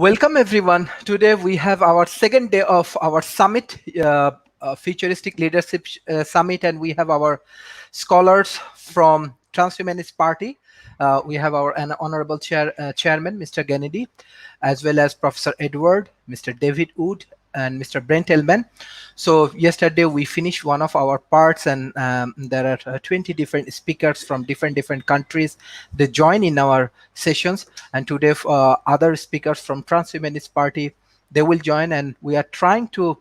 Welcome everyone. Today we have our second day of our summit, Futuristic Leadership Summit, and we have our scholars from Transhumanist Party. We have our honorable chairman, Mr. Kennedy, as well as Professor Edward, Mr. David Wood, and Mr. Brent Elman. So yesterday we finished one of our parts, and there are 20 different speakers from different countries. They join in our sessions, and today other speakers from Transhumanist Party, they will join, and we are trying to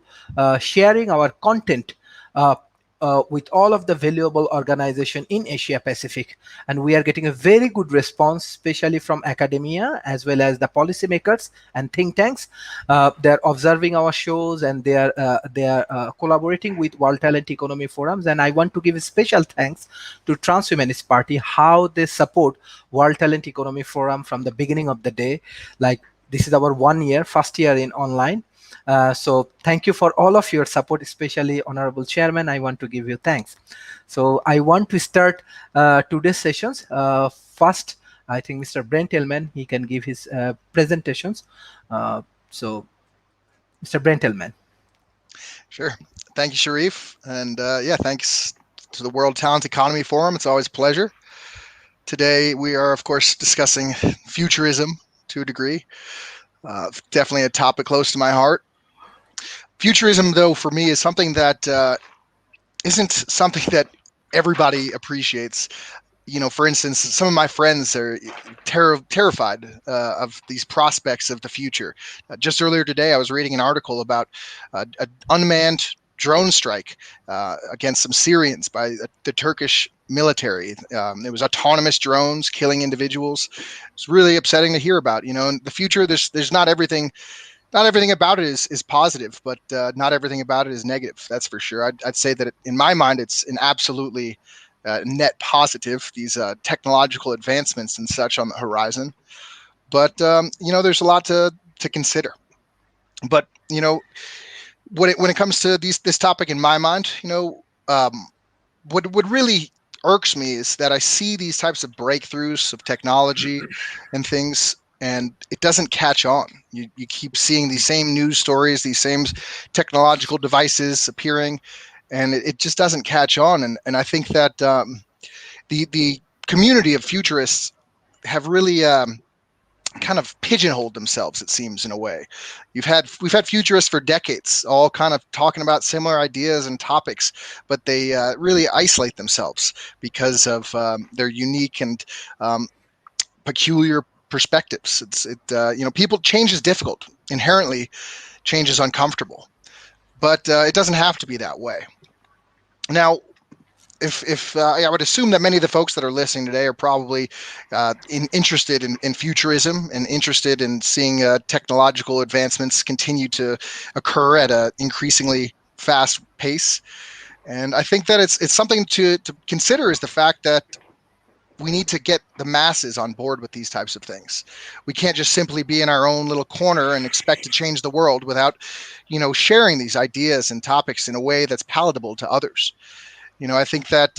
sharing our content with all of the valuable organization in Asia Pacific, and we are getting a very good response, especially from academia as well as the policymakers and think tanks. They're observing our shows, and they are collaborating with World Talent Economy Forums. And I want to give a special thanks to Transhumanist Party, how they support World Talent Economy Forum from the beginning of the day. Like, this is our first year in online. So thank you for all of your support, especially Honorable Chairman. I want to give you thanks. So I want to start today's sessions. First, I think Mr. Brent Elman, he can give his presentations. So Mr. Brent Elman. Sure. Thank you, Sharif. And yeah, thanks to the World Talent Economy Forum. It's always a pleasure. Today, we are, of course, discussing futurism to a degree. Definitely a topic close to my heart. Futurism, though, for me, is something that isn't something that everybody appreciates. You know, for instance, some of my friends are terrified of these prospects of the future. Just earlier today, I was reading an article about an unmanned drone strike against some Syrians by the Turkish military. It was autonomous drones killing individuals. It's really upsetting to hear about. You know, in the future, there's not everything. Not everything about it is positive, but not everything about it is negative. That's for sure. I'd say that in my mind, it's an absolutely net positive, these technological advancements and such on the horizon. But, you know, there's a lot to consider. But, you know, when it comes to this topic in my mind, you know, what really irks me is that I see these types of breakthroughs of technology and things, and it doesn't catch on. You keep seeing these same news stories, these same technological devices appearing, and it just doesn't catch on. And I think that the community of futurists have really kind of pigeonholed themselves, it seems, in a way. We've had futurists for decades, all kind of talking about similar ideas and topics, but they really isolate themselves because of their unique and peculiar perspectives. You know, change is difficult. Inherently, change is uncomfortable, but it doesn't have to be that way. Now, if I would assume that many of the folks that are listening today are probably interested in futurism and interested in seeing technological advancements continue to occur at an increasingly fast pace. And I think that it's something to consider, is the fact that we need to get the masses on board with these types of things. We can't just simply be in our own little corner and expect to change the world without, you know, sharing these ideas and topics in a way that's palatable to others. You know, I think that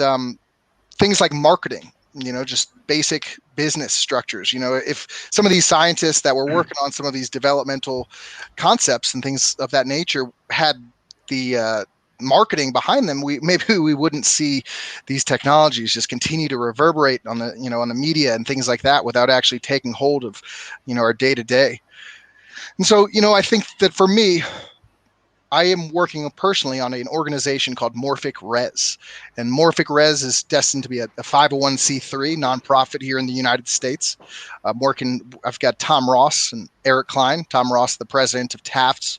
things like marketing, you know, just basic business structures, you know, if some of these scientists that were working on some of these developmental concepts and things of that nature had the marketing behind them, maybe we wouldn't see these technologies just continue to reverberate on the, you know, on the media and things like that without actually taking hold of, you know, our day to day. And so, you know, I think that for me, I am working personally on an organization called Morphic Res, and Morphic Res is destined to be a 501c3 nonprofit here in the United States. I've got Tom Ross and Eric Klein. Tom Ross, the president of Taft's.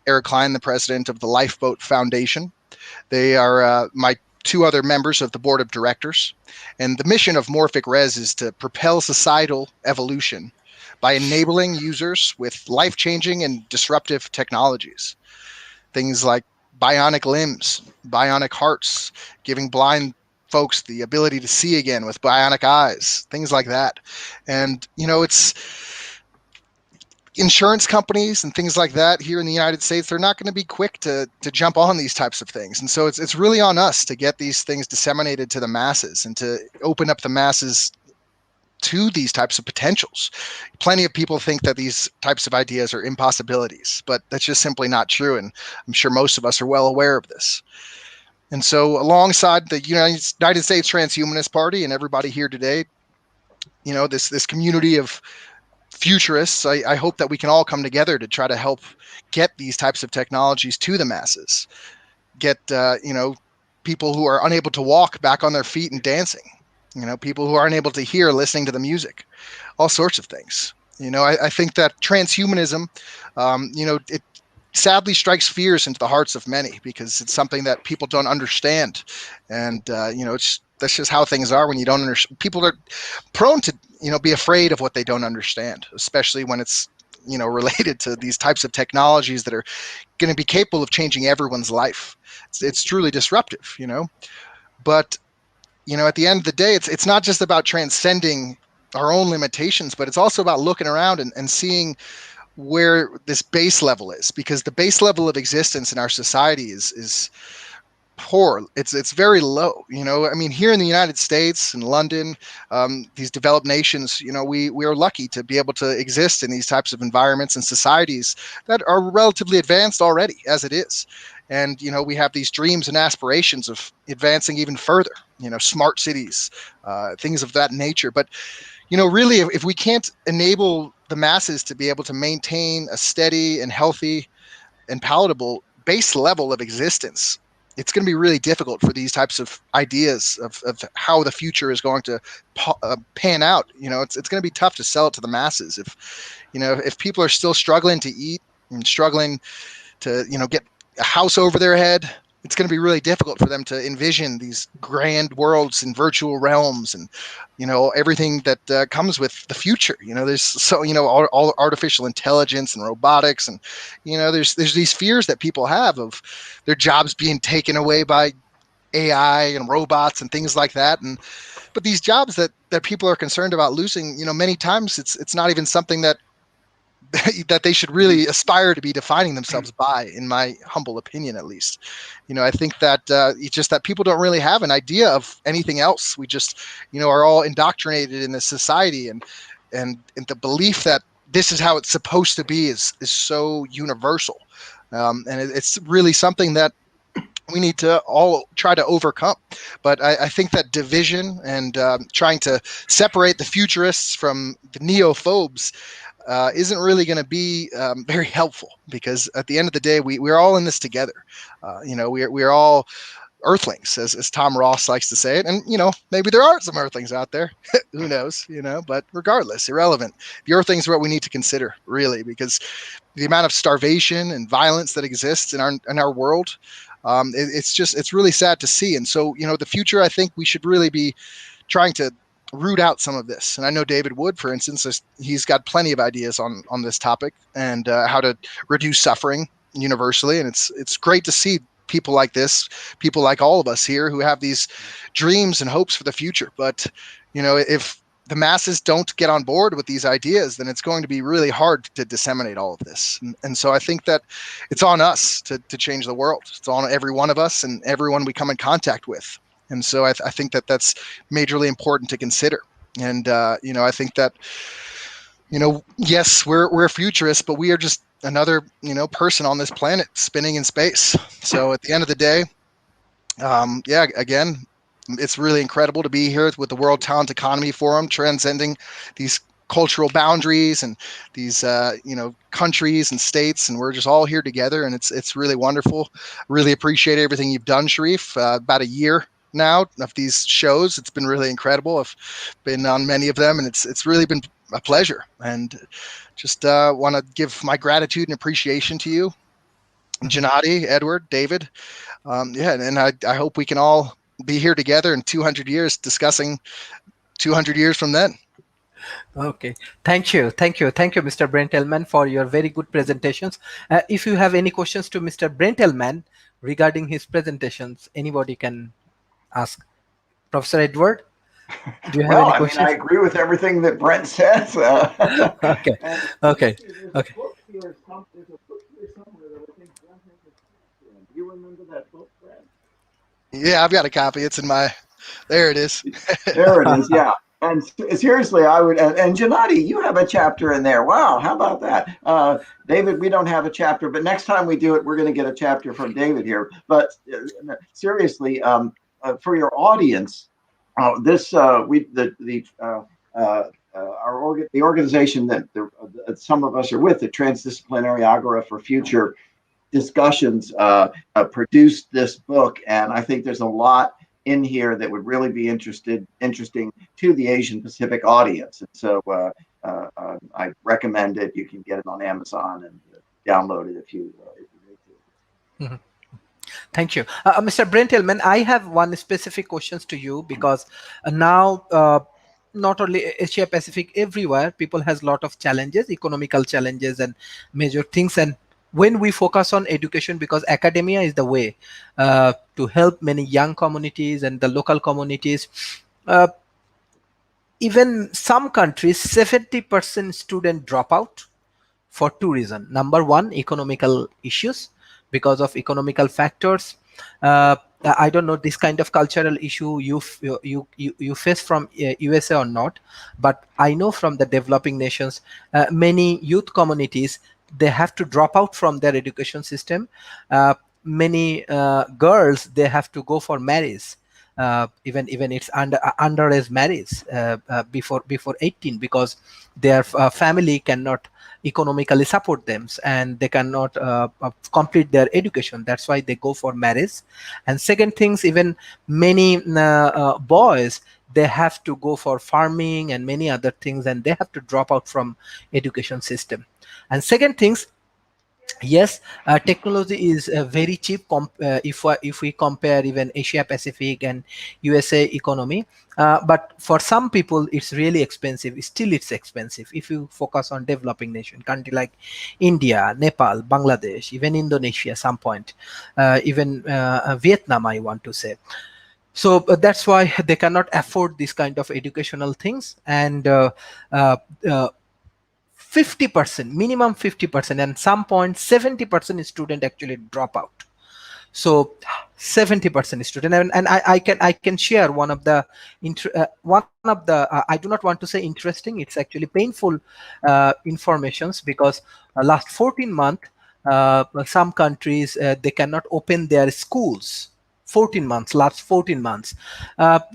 Eric Klein, the president of the Lifeboat Foundation. They are my two other members of the board of directors. And the mission of Morphic Res is to propel societal evolution by enabling users with life-changing and disruptive technologies. Things like bionic limbs, bionic hearts, giving blind folks the ability to see again with bionic eyes, things like that. And, you know, it's insurance companies and things like that here in the United States, they're not going to be quick to jump on these types of things. And so it's really on us to get these things disseminated to the masses and to open up the masses to these types of potentials. Plenty of people think that these types of ideas are impossibilities, but that's just simply not true. And I'm sure most of us are well aware of this. And so, alongside the United States Transhumanist Party and everybody here today, this community of futurists, I hope that we can all come together to try to help get these types of technologies to the masses, get people who are unable to walk back on their feet and dancing, people who are unable to hear listening to the music, all sorts of things. I think that transhumanism, it sadly strikes fears into the hearts of many because it's something that people don't understand, and that's just how things are when you don't understand. People are prone to be afraid of what they don't understand, especially when it's related to these types of technologies that are going to be capable of changing everyone's life. It's truly disruptive, but at the end of the day, it's not just about transcending our own limitations, but it's also about looking around and seeing where this base level is, because the base level of existence in our society is poor. It's very low. I mean, here in the United States and London, these developed nations, we are lucky to be able to exist in these types of environments and societies that are relatively advanced already as it is. And we have these dreams and aspirations of advancing even further. Smart cities, things of that nature. But really, if we can't enable the masses to be able to maintain a steady and healthy and palatable base level of existence, it's going to be really difficult for these types of ideas of how the future is going to pan out. It's going to be tough to sell it to the masses if people are still struggling to eat and struggling to get a house over their head. It's going to be really difficult for them to envision these grand worlds and virtual realms and everything that comes with the future. There's all artificial intelligence and robotics, and there's these fears that people have of their jobs being taken away by AI and robots and things like that. But these jobs that people are concerned about losing, many times it's not even something that that they should really aspire to be defining themselves by, in my humble opinion, at least. I think that it's just that people don't really have an idea of anything else. We just, are all indoctrinated in this society, and the belief that this is how it's supposed to be is so universal, and it's really something that we need to all try to overcome. But I think that division and trying to separate the futurists from the neophobes isn't really going to be very helpful, because at the end of the day, we're all in this together. We're all earthlings, as Tom Ross likes to say it. And, maybe there are some earthlings out there. Who knows, but regardless, irrelevant. The earthlings are what we need to consider, really, because the amount of starvation and violence that exists in our world, it's really sad to see. And so, the future, I think we should really be trying to root out some of this. And I know David Wood, for instance, he's got plenty of ideas on this topic and how to reduce suffering universally. And it's great to see people like this, people like all of us here who have these dreams and hopes for the future. But, if the masses don't get on board with these ideas, then it's going to be really hard to disseminate all of this. And so I think that it's on us to change the world. It's on every one of us and everyone we come in contact with. And so I think that that's majorly important to consider. And, I think that, yes, we're futurists, but we are just another, person on this planet spinning in space. So at the end of the day, again, it's really incredible to be here with the World Talent Economy Forum, transcending these cultural boundaries and these countries and states, and we're just all here together, and it's really wonderful. Really appreciate everything you've done, Sharif. About a year now of these shows, it's been really incredible. I've been on many of them, and it's really been a pleasure. And just want to give my gratitude and appreciation to you, Gennady, Edward, David. And I hope we can all be here together in 200 years discussing 200 years from then. Okay, thank you, Mr. Brentelman, for your very good presentations. If you have any questions to Mr. Brentelman regarding his presentations, anybody can ask. Professor Edward, do you have any questions? I agree with everything that Brent says. Okay. Okay. Okay. There's a book here somewhere that I think Brent has a picture in. Do you remember that book, Brent? Yeah, I've got a copy. It's in my. There it is. There it is. Yeah. And seriously, I would. And Janati, you have a chapter in there. Wow, how about that, David? We don't have a chapter, but next time we do it, we're going to get a chapter from David here. But seriously, for your audience, this we the the organization that some of us are with, the Transdisciplinary Agora for Future Discussions, produced this book, and I think there's a lot in here that would really be interesting to the Asian Pacific audience. And so I recommend it. You can get it on Amazon and download it if you need to. Mhm. Thank you. Mr. Brentelman, I have one specific questions to you because now not only Asia Pacific, everywhere people has lot of challenges, economical challenges and major things. And when we focus on education, because academia is the way to help many young communities and the local communities, uh, even some countries, 70% student dropout for two reasons. Number one, economical issues. Because of economical factors, uh, I don't know this kind of cultural issue you face from USA or not, but I know from the developing nations, many youth communities, they have to drop out from their education system. Many girls, they have to go for marriage, even it's underage marriage, before 18, because their family cannot economically support them and they cannot complete their education. That's why they go for marriage. And second things, even many boys, they have to go for farming and many other things, and they have to drop out from education system. And second things, yes, technology is very cheap if we compare even Asia Pacific and USA economy. But for some people, it's really expensive. Still, it's expensive. If you focus on developing nation, country like India, Nepal, Bangladesh, even Indonesia, some point, even Vietnam, I want to say. So that's why they cannot afford this kind of educational things. And uh, uh, 50%, minimum 50%, and some point 70% student actually drop out. So 70% student, and I can share one of the I do not want to say interesting, it's actually painful informations, because last 14 months, some countries, they cannot open their schools. 14 months, last 14 months,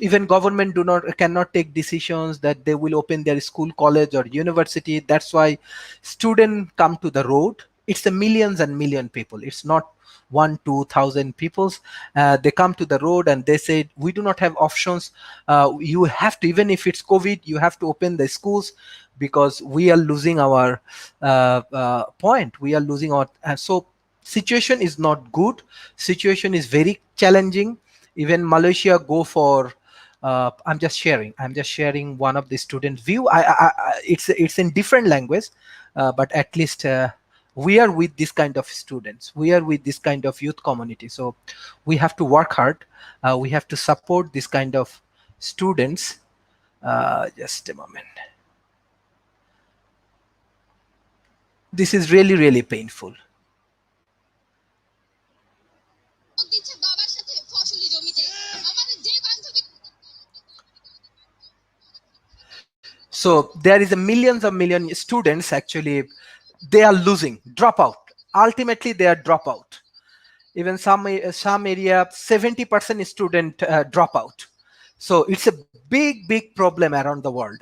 even government do not cannot take decisions that they will open their school, college or university. That's why students come to the road. It's a millions and million people, it's not 1 2 thousand peoples. They come to the road and they say, we do not have options. You have to, even if it's COVID, you have to open the schools, because we are losing our point, we are losing our so situation is not good, situation is very challenging. Even Malaysia go for I'm just sharing one of the student view. It's in different language, but at least we are with this kind of students, we are with this kind of youth community. So we have to work hard, we have to support this kind of students. Just a moment. This is really painful. So there is a millions of million students actually, they are losing, dropout. Ultimately, they are dropout. Even some area, 70% student dropout. So it's a big problem around the world,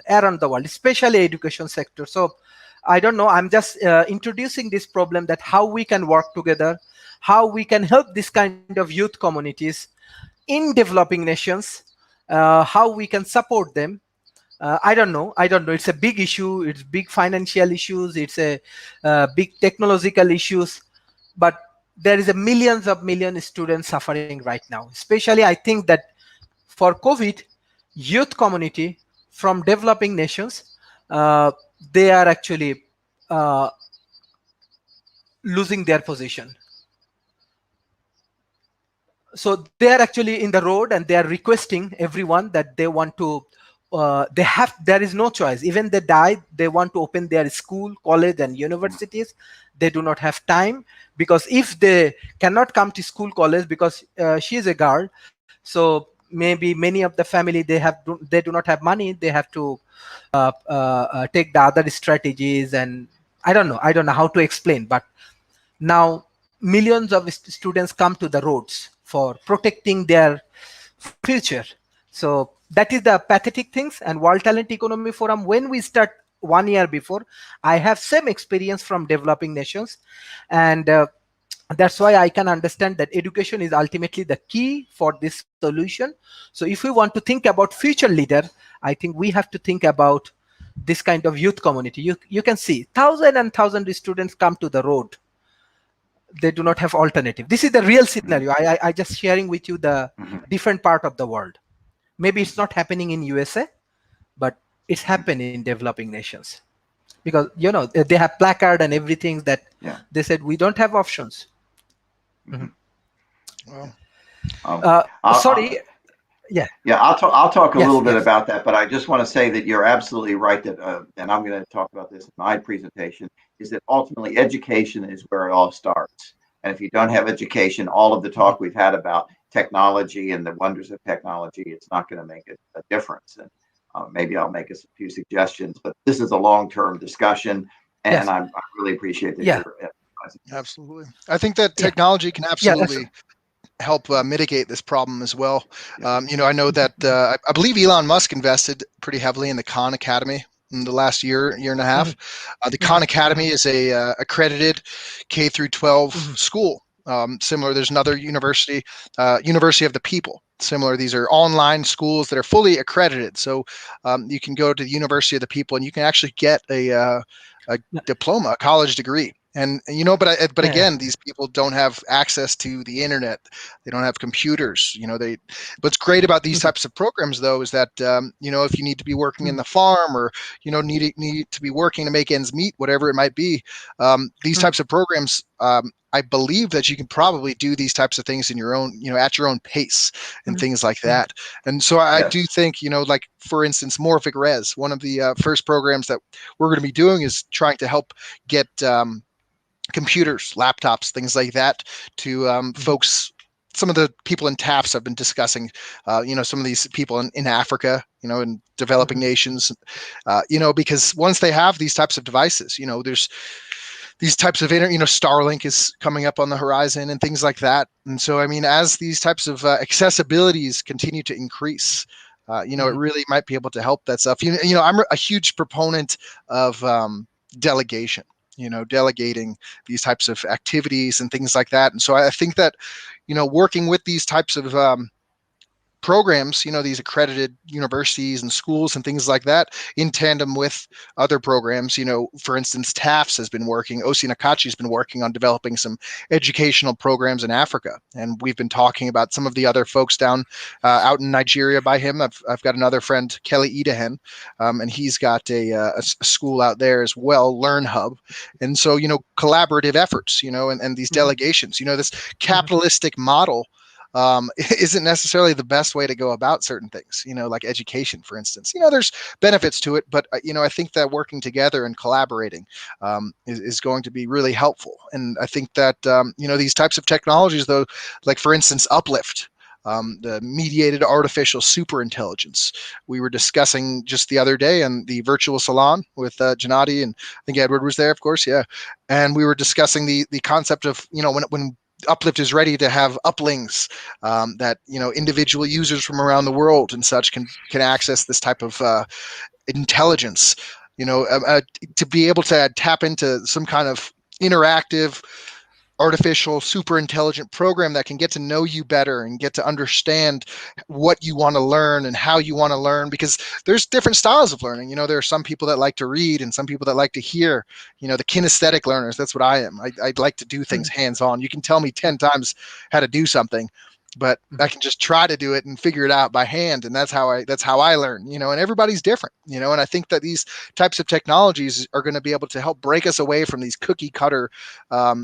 especially education sector. So I don't know. I'm just introducing this problem, that how we can work together, how we can help this kind of youth communities in developing nations, how we can support them. I don't know, it's a big issue, it's big financial issues, it's a big technological issues, but there is a millions of million students suffering right now. Especially, I think that for COVID, youth community from developing nations, uh, they are actually uh, losing their position. So they are actually in the road and they are requesting everyone that they want to there is no choice. Even they die, they want to open their school, college and universities. They do not have time, because if they cannot come to school, college, because she is a girl, so maybe many of the family, they do not have money, they have to take the other strategies, and I don't know how to explain. But now millions of students come to the roads for protecting their future. So that is the pathetic things. And World Talent Economy Forum, when we start 1 year before, I have same experience from developing nations. And that's why I can understand that education is ultimately the key for this solution. So if we want to think about future leader, I think we have to think about this kind of youth community. You can see thousand and thousand students come to the road. They do not have alternative. This is the real scenario. I just sharing with you the different part of the world. Maybe it's not happening in USA, but it's happening in developing nations, because they have placard and everything that they said we don't have options. Well, Sorry. Yeah. I'll talk a Yes, little bit yes. about that, but I just want to say that you're absolutely right that, and I'm going to talk about this in my presentation, is that ultimately education is where it all starts. And if you don't have education, all of the talk we've had about technology and the wonders of technology, it's not going to make a difference. And maybe I'll make a few suggestions, but this is a long-term discussion, and Yes. I really appreciate that Yeah. you're emphasizing. absolutely. I think that technology can Yeah, that's absolutely help mitigate this problem as well. I know that I believe Elon Musk invested pretty heavily in the Khan Academy in the last year and a half. The Khan Academy is a accredited K through 12 school. Similar, there's another university, University of the People. Similar, these are online schools that are fully accredited. So you can go to the University of the People and you can actually get a diploma, a college degree. And but again, these people don't have access to the internet. They don't have computers. What's great about these types of programs, though, is that if you need to be working in the farm, or need to be working to make ends meet, whatever it might be, these types of programs, I believe that you can probably do these types of things in your own, at your own pace and things like that. And so I do think, like for instance, Morphic Res, one of the first programs that we're going to be doing is trying to help get computers, laptops, things like that to folks. Some of the people in TAFs have been discussing, some of these people in Africa, in developing nations, because once they have these types of devices, there's these types of Starlink is coming up on the horizon and things like that. And so, I mean, as these types of accessibilities continue to increase, it really might be able to help that stuff. I'm a huge proponent of delegation, delegating these types of activities and things like that. And so I think that, working with these types of programs, these accredited universities and schools and things like that, in tandem with other programs, for instance, TAFs has been working, Osi Nakachi has been working on developing some educational programs in Africa. And we've been talking about some of the other folks down out in Nigeria by him. I've got another friend, Kelly Idahen, and he's got a school out there as well, Learn Hub. And so, collaborative efforts, and these delegations, this capitalistic model isn't necessarily the best way to go about certain things, like education, for instance. There's benefits to it, but, I think that working together and collaborating is going to be really helpful. And I think that, these types of technologies, though, like, for instance, Uplift, the mediated artificial superintelligence, we were discussing just the other day in the virtual salon with Janati, and I think Edward was there, of course, yeah. And we were discussing the concept of, when Uplift is ready to have uplings that individual users from around the world and such can access this type of intelligence, to be able to tap into some kind of interactive artificial super intelligent program that can get to know you better and get to understand what you want to learn and how you want to learn, because there's different styles of learning. There are some people that like to read and some people that like to hear, the kinesthetic learners. That's what I am. I'd like to do things hands-on. You can tell me 10 times how to do something, but I can just try to do it and figure it out by hand. And that's how I learn, and everybody's different, and I think that these types of technologies are going to be able to help break us away from these cookie cutter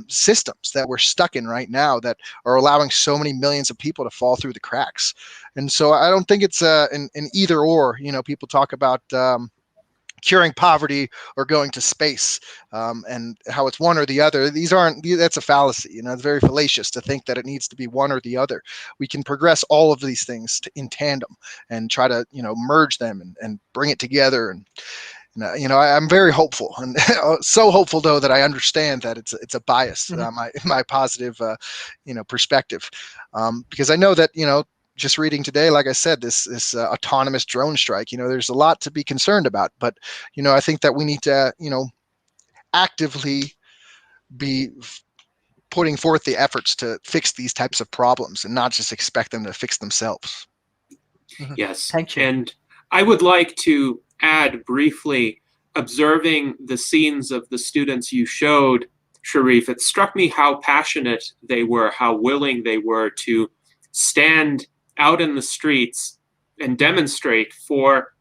systems that we're stuck in right now that are allowing so many millions of people to fall through the cracks. And so I don't think it's an either or. People talk about curing poverty or going to space, and how it's one or the other. That's a fallacy. It's very fallacious to think that it needs to be one or the other. We can progress all of these things in tandem and try to merge them and bring it together. And I'm very hopeful, and so hopeful though that I understand that it's a bias, my positive perspective, because I know that just reading today, like I said, this autonomous drone strike, there's a lot to be concerned about, but I think that we need to actively be putting forth the efforts to fix these types of problems and not just expect them to fix themselves. Yes. Thank you. And I would like to add briefly, observing the scenes of the students you showed, Sharif, it struck me how passionate they were, how willing they were to stand out in the streets and demonstrate for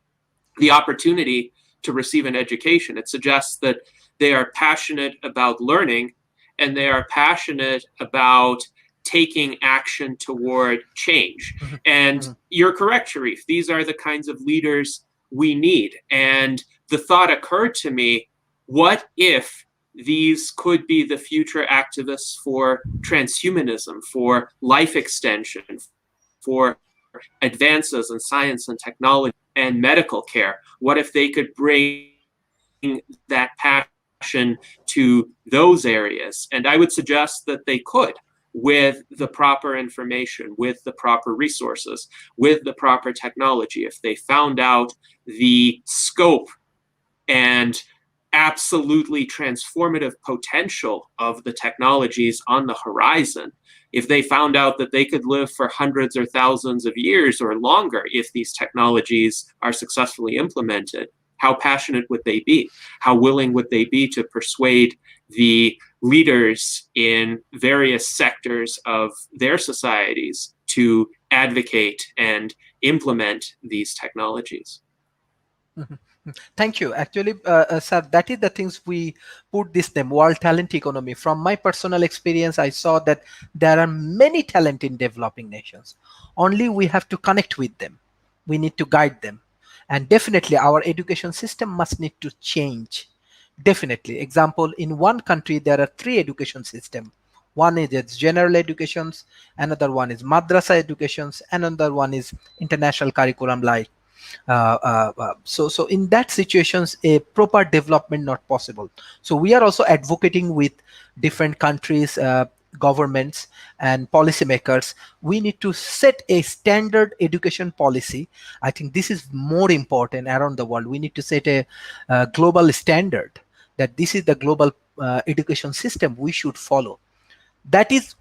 the opportunity to receive an education. It suggests that they are passionate about learning, and they are passionate about taking action toward change. And you're correct, Sharif. These are the kinds of leaders we need. And the thought occurred to me, what if these could be the future activists for transhumanism, for life extension, for advances in science and technology and medical care? What if they could bring that passion to those areas? And I would suggest that they could, with the proper information, with the proper resources, with the proper technology. If they found out the scope and absolutely transformative potential of the technologies on the horizon, if they found out that they could live for hundreds or thousands of years or longer if these technologies are successfully implemented, how passionate would they be? How willing would they be to persuade the leaders in various sectors of their societies to advocate and implement these technologies? Thank you. Actually, sir, that is the things we put this name, world talent economy. From my personal experience, I saw that there are many talent in developing nations. Only we have to connect with them. We need to guide them. And definitely our education system must need to change. Definitely. Example, in one country, there are 3 education systems. One is its general educations, another one is madrasa educations, another one is international curriculum like so in that situations a proper development not possible. So we are also advocating with different countries, governments and policymakers. We need to set a standard education policy. I think this is more important around the world. We need to set a global standard that this is the global education system we should follow. That is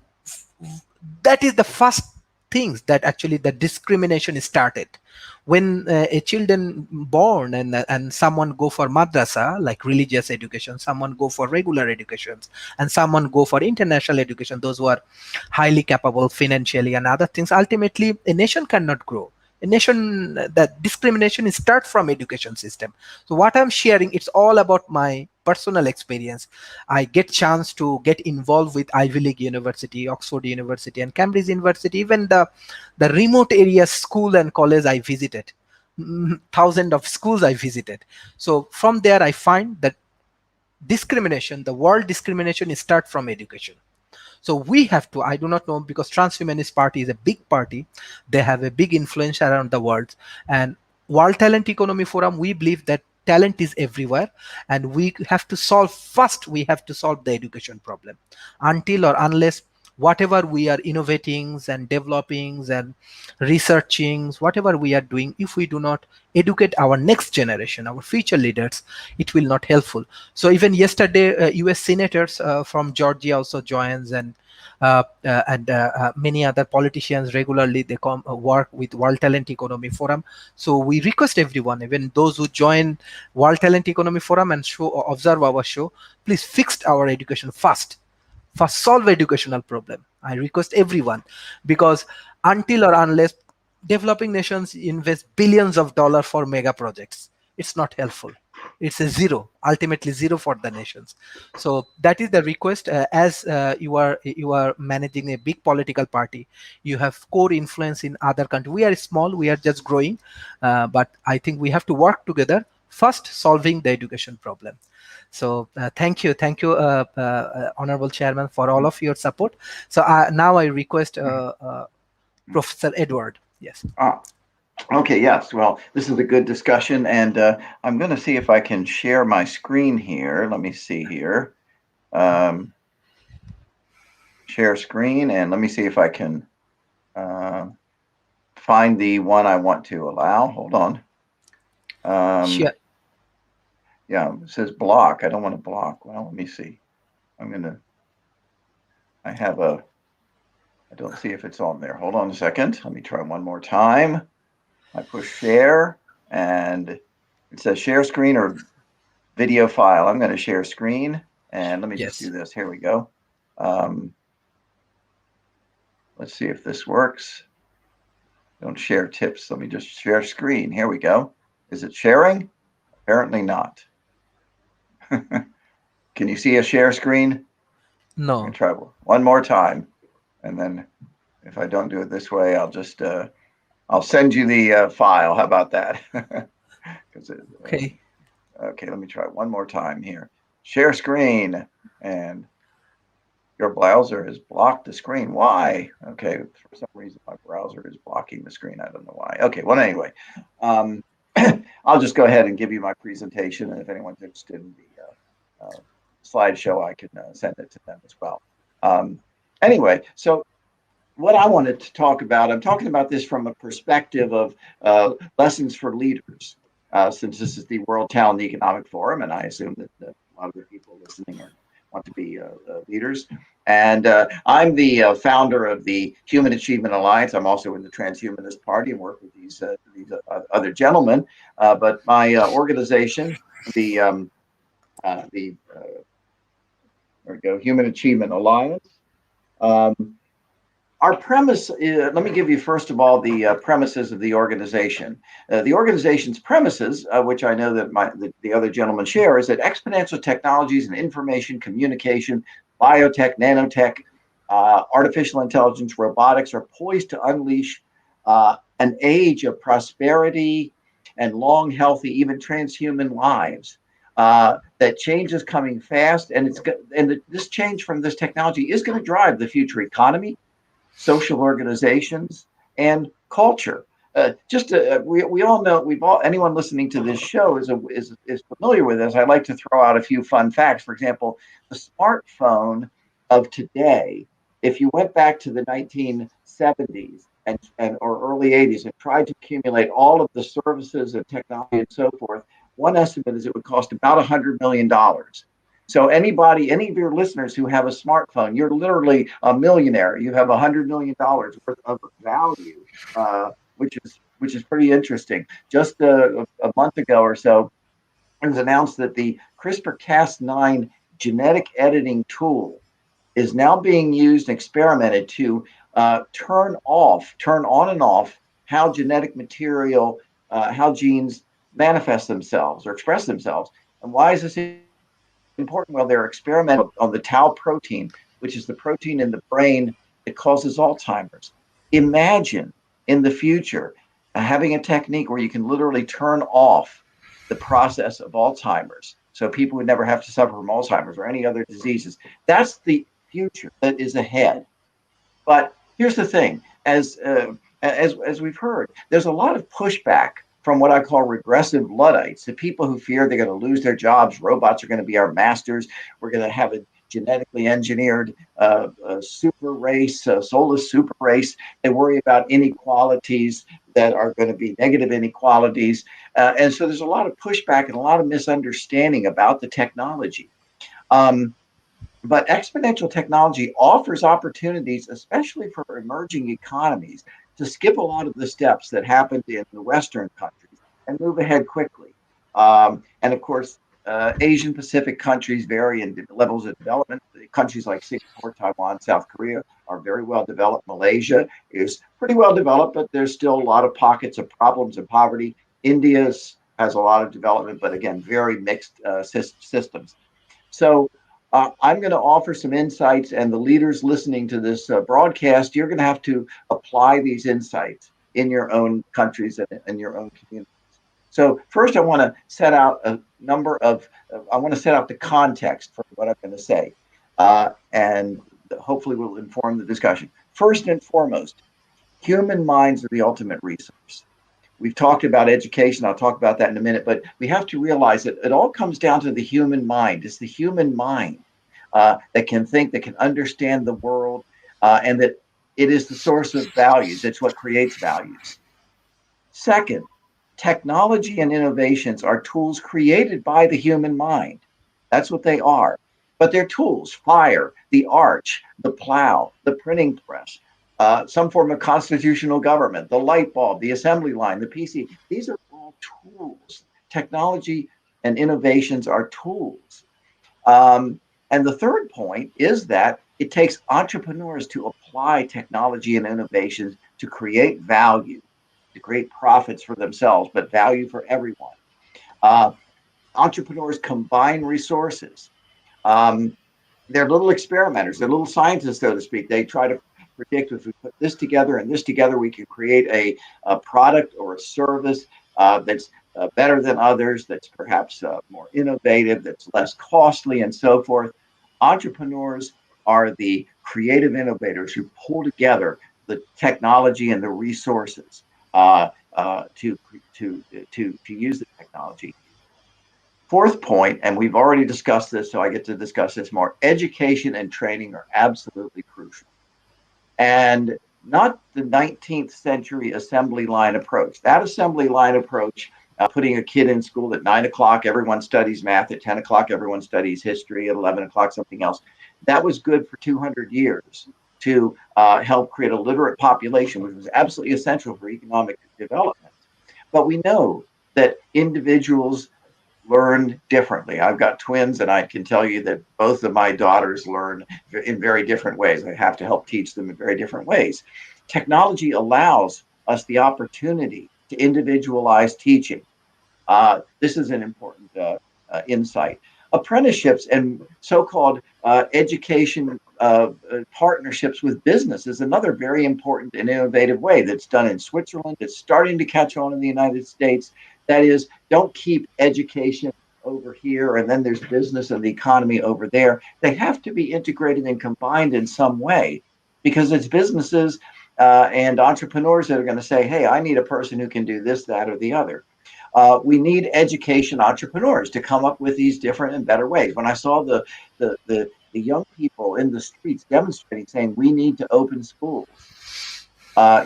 the first things that actually the discrimination started when a children born and someone go for madrasa like religious education, someone go for regular educations, and someone go for international education, those who are highly capable financially and other things. Ultimately a nation cannot grow. A nation, that discrimination start from education system. So what I'm sharing, it's all about my personal experience. I get chance to get involved with Ivy League University, Oxford University and Cambridge University, even the remote areas school and college I visited, thousands of schools I visited. So from there I find that discrimination, the world discrimination start from education. So we have to, I do not know, because Transhumanist Party is a big party. They have a big influence around the world. And World Talent Economy Forum, we believe that talent is everywhere. And we have to solve, first we have to solve the education problem. Until or unless whatever we are innovating and developing and researching, whatever we are doing, if we do not educate our next generation, our future leaders, it will not helpful. So even yesterday, US senators from Georgia also joins, and many other politicians regularly they come work with World Talent Economy Forum. So we request everyone, even those who join World Talent Economy Forum and observe our show, please fix our education first solve educational problem. I request everyone, because until or unless developing nations invest billions of dollars for mega projects, it's not helpful. It's a zero, ultimately zero for the nations. So that is the request. As you are managing a big political party, you have core influence in other countries. We are small, we are just growing, but I think we have to work together. first solving the education problem. So thank you, Honorable Chairman, for all of your support. So now I request Professor Edward. Yes. Okay, yes. Well, this is a good discussion, and I'm going to see if I can share my screen here. Let me see here. Share screen, and let me see if I can find the one I want to allow. Hold on. Sure. Yeah, it says block. I don't want to block. Well, let me see. I don't see if it's on there. Hold on a second. Let me try one more time. I push share, and it says share screen or video file. I'm going to share screen, and let me just do this. Here we go. Let's see if this works. Don't share tips. Let me just share screen. Here we go. Is it sharing? Apparently not. Can you see a share screen? No. I'm going to try one more time. And then if I don't do it this way, I'll just, I'll send you the file. How about that? Okay. Okay, let me try one more time here. Share screen, and your browser has blocked the screen. Why? Okay, for some reason my browser is blocking the screen. I don't know why. Okay, well, anyway, I'll just go ahead and give you my presentation, and if anyone's interested in the slideshow, I can send it to them as well. Anyway, so what I wanted to talk about, I'm talking about this from a perspective of lessons for leaders, since this is the World Talent Economic Forum, and I assume that a lot of the people listening want to be leaders. And I'm the founder of the Human Achievement Alliance. I'm also in the Transhumanist Party and work with these other gentlemen. But my organization, there we go, Human Achievement Alliance. Our premise is, let me give you first of all the premises of the organization. The organization's premises, which I know that the other gentlemen share, is that exponential technologies and information communication, biotech, nanotech, artificial intelligence, robotics are poised to unleash an age of prosperity and long, healthy, even transhuman lives. That change is coming fast, and this change from this technology is going to drive the future economy, social organizations, and culture. We all know, anyone listening to this show is familiar with this. I'd like to throw out a few fun facts. For example, the smartphone of today, if you went back to the 1970s or early 80s and tried to accumulate all of the services and technology and so forth, one estimate is it would cost about $100 million. So any of your listeners who have a smartphone, you're literally a millionaire. You have $100 million worth of value, which is pretty interesting. Just a month ago or so, it was announced that the CRISPR-Cas9 genetic editing tool is now being used and experimented to turn on and off how genetic material, how genes manifest themselves or express themselves. And why is this important? Well, they're experimenting on the tau protein, which is the protein in the brain that causes Alzheimer's. Imagine in the future having a technique where you can literally turn off the process of Alzheimer's, so people would never have to suffer from Alzheimer's or any other diseases. That's the future that is ahead. But here's the thing: as we've heard, there's a lot of pushback from what I call regressive Luddites, the people who fear they're going to lose their jobs. Robots are going to be our masters. We're going to have a genetically engineered super race, soulless super race. They worry about inequalities that are going to be negative inequalities. And so there's a lot of pushback and a lot of misunderstanding about the technology. But exponential technology offers opportunities, especially for emerging economies, to skip a lot of the steps that happened in the Western countries and move ahead quickly. And of course, Asian Pacific countries vary in levels of development. Countries like Singapore, Taiwan, South Korea are very well developed. Malaysia is pretty well developed, but there's still a lot of pockets of problems and poverty. India has a lot of development, but again, very mixed systems. So I'm going to offer some insights, and the leaders listening to this broadcast, you're going to have to apply these insights in your own countries and in your own communities. So first, I want to set out a number of, I want to set out the context for what I'm going to say, and hopefully will inform the discussion. First and foremost, human minds are the ultimate resource. We've talked about education. I'll talk about that in a minute, but we have to realize that it all comes down to the human mind. It's the human mind that can think, that can understand the world, and that it is the source of values. It's what creates values. Second, technology and innovations are tools created by the human mind. That's what they are. But they're tools: fire, the arch, the plow, the printing press, some form of constitutional government, the light bulb, the assembly line, the PC. These are all tools. Technology and innovations are tools. And the third point is that it takes entrepreneurs to apply technology and innovations to create value, to create profits for themselves, but value for everyone. Uh, Entrepreneurs combine resources. Um, they're little experimenters, they're little scientists, so to speak. They try to predict, if we put this together and this together, we can create a product or a service that's better than others, that's perhaps more innovative, that's less costly, and so forth. Entrepreneurs are the creative innovators who pull together the technology and the resources to use the technology. Fourth point, and we've already discussed this, so I get to discuss this more: education and training are absolutely crucial. And not the 19th century assembly line approach. That assembly line approach, putting a kid in school at 9 o'clock, everyone studies math; at 10 o'clock, everyone studies history; at 11 o'clock, something else. That was good for 200 years to help create a literate population, which was absolutely essential for economic development. But we know that individuals learn differently. I've got twins, and I can tell you that both of my daughters learn in very different ways. I have to help teach them in very different ways. Technology allows us the opportunity to individualize teaching. This is an important insight. Apprenticeships and so-called education partnerships with business is another very important and innovative way that's done in Switzerland. It's starting to catch on in the United States. That is, don't keep education over here and then there's business and the economy over there. They have to be integrated and combined in some way, because it's businesses and entrepreneurs that are going to say, hey, I need a person who can do this, that, or the other. We need education entrepreneurs to come up with these different and better ways. When I saw the young people in the streets demonstrating, saying we need to open schools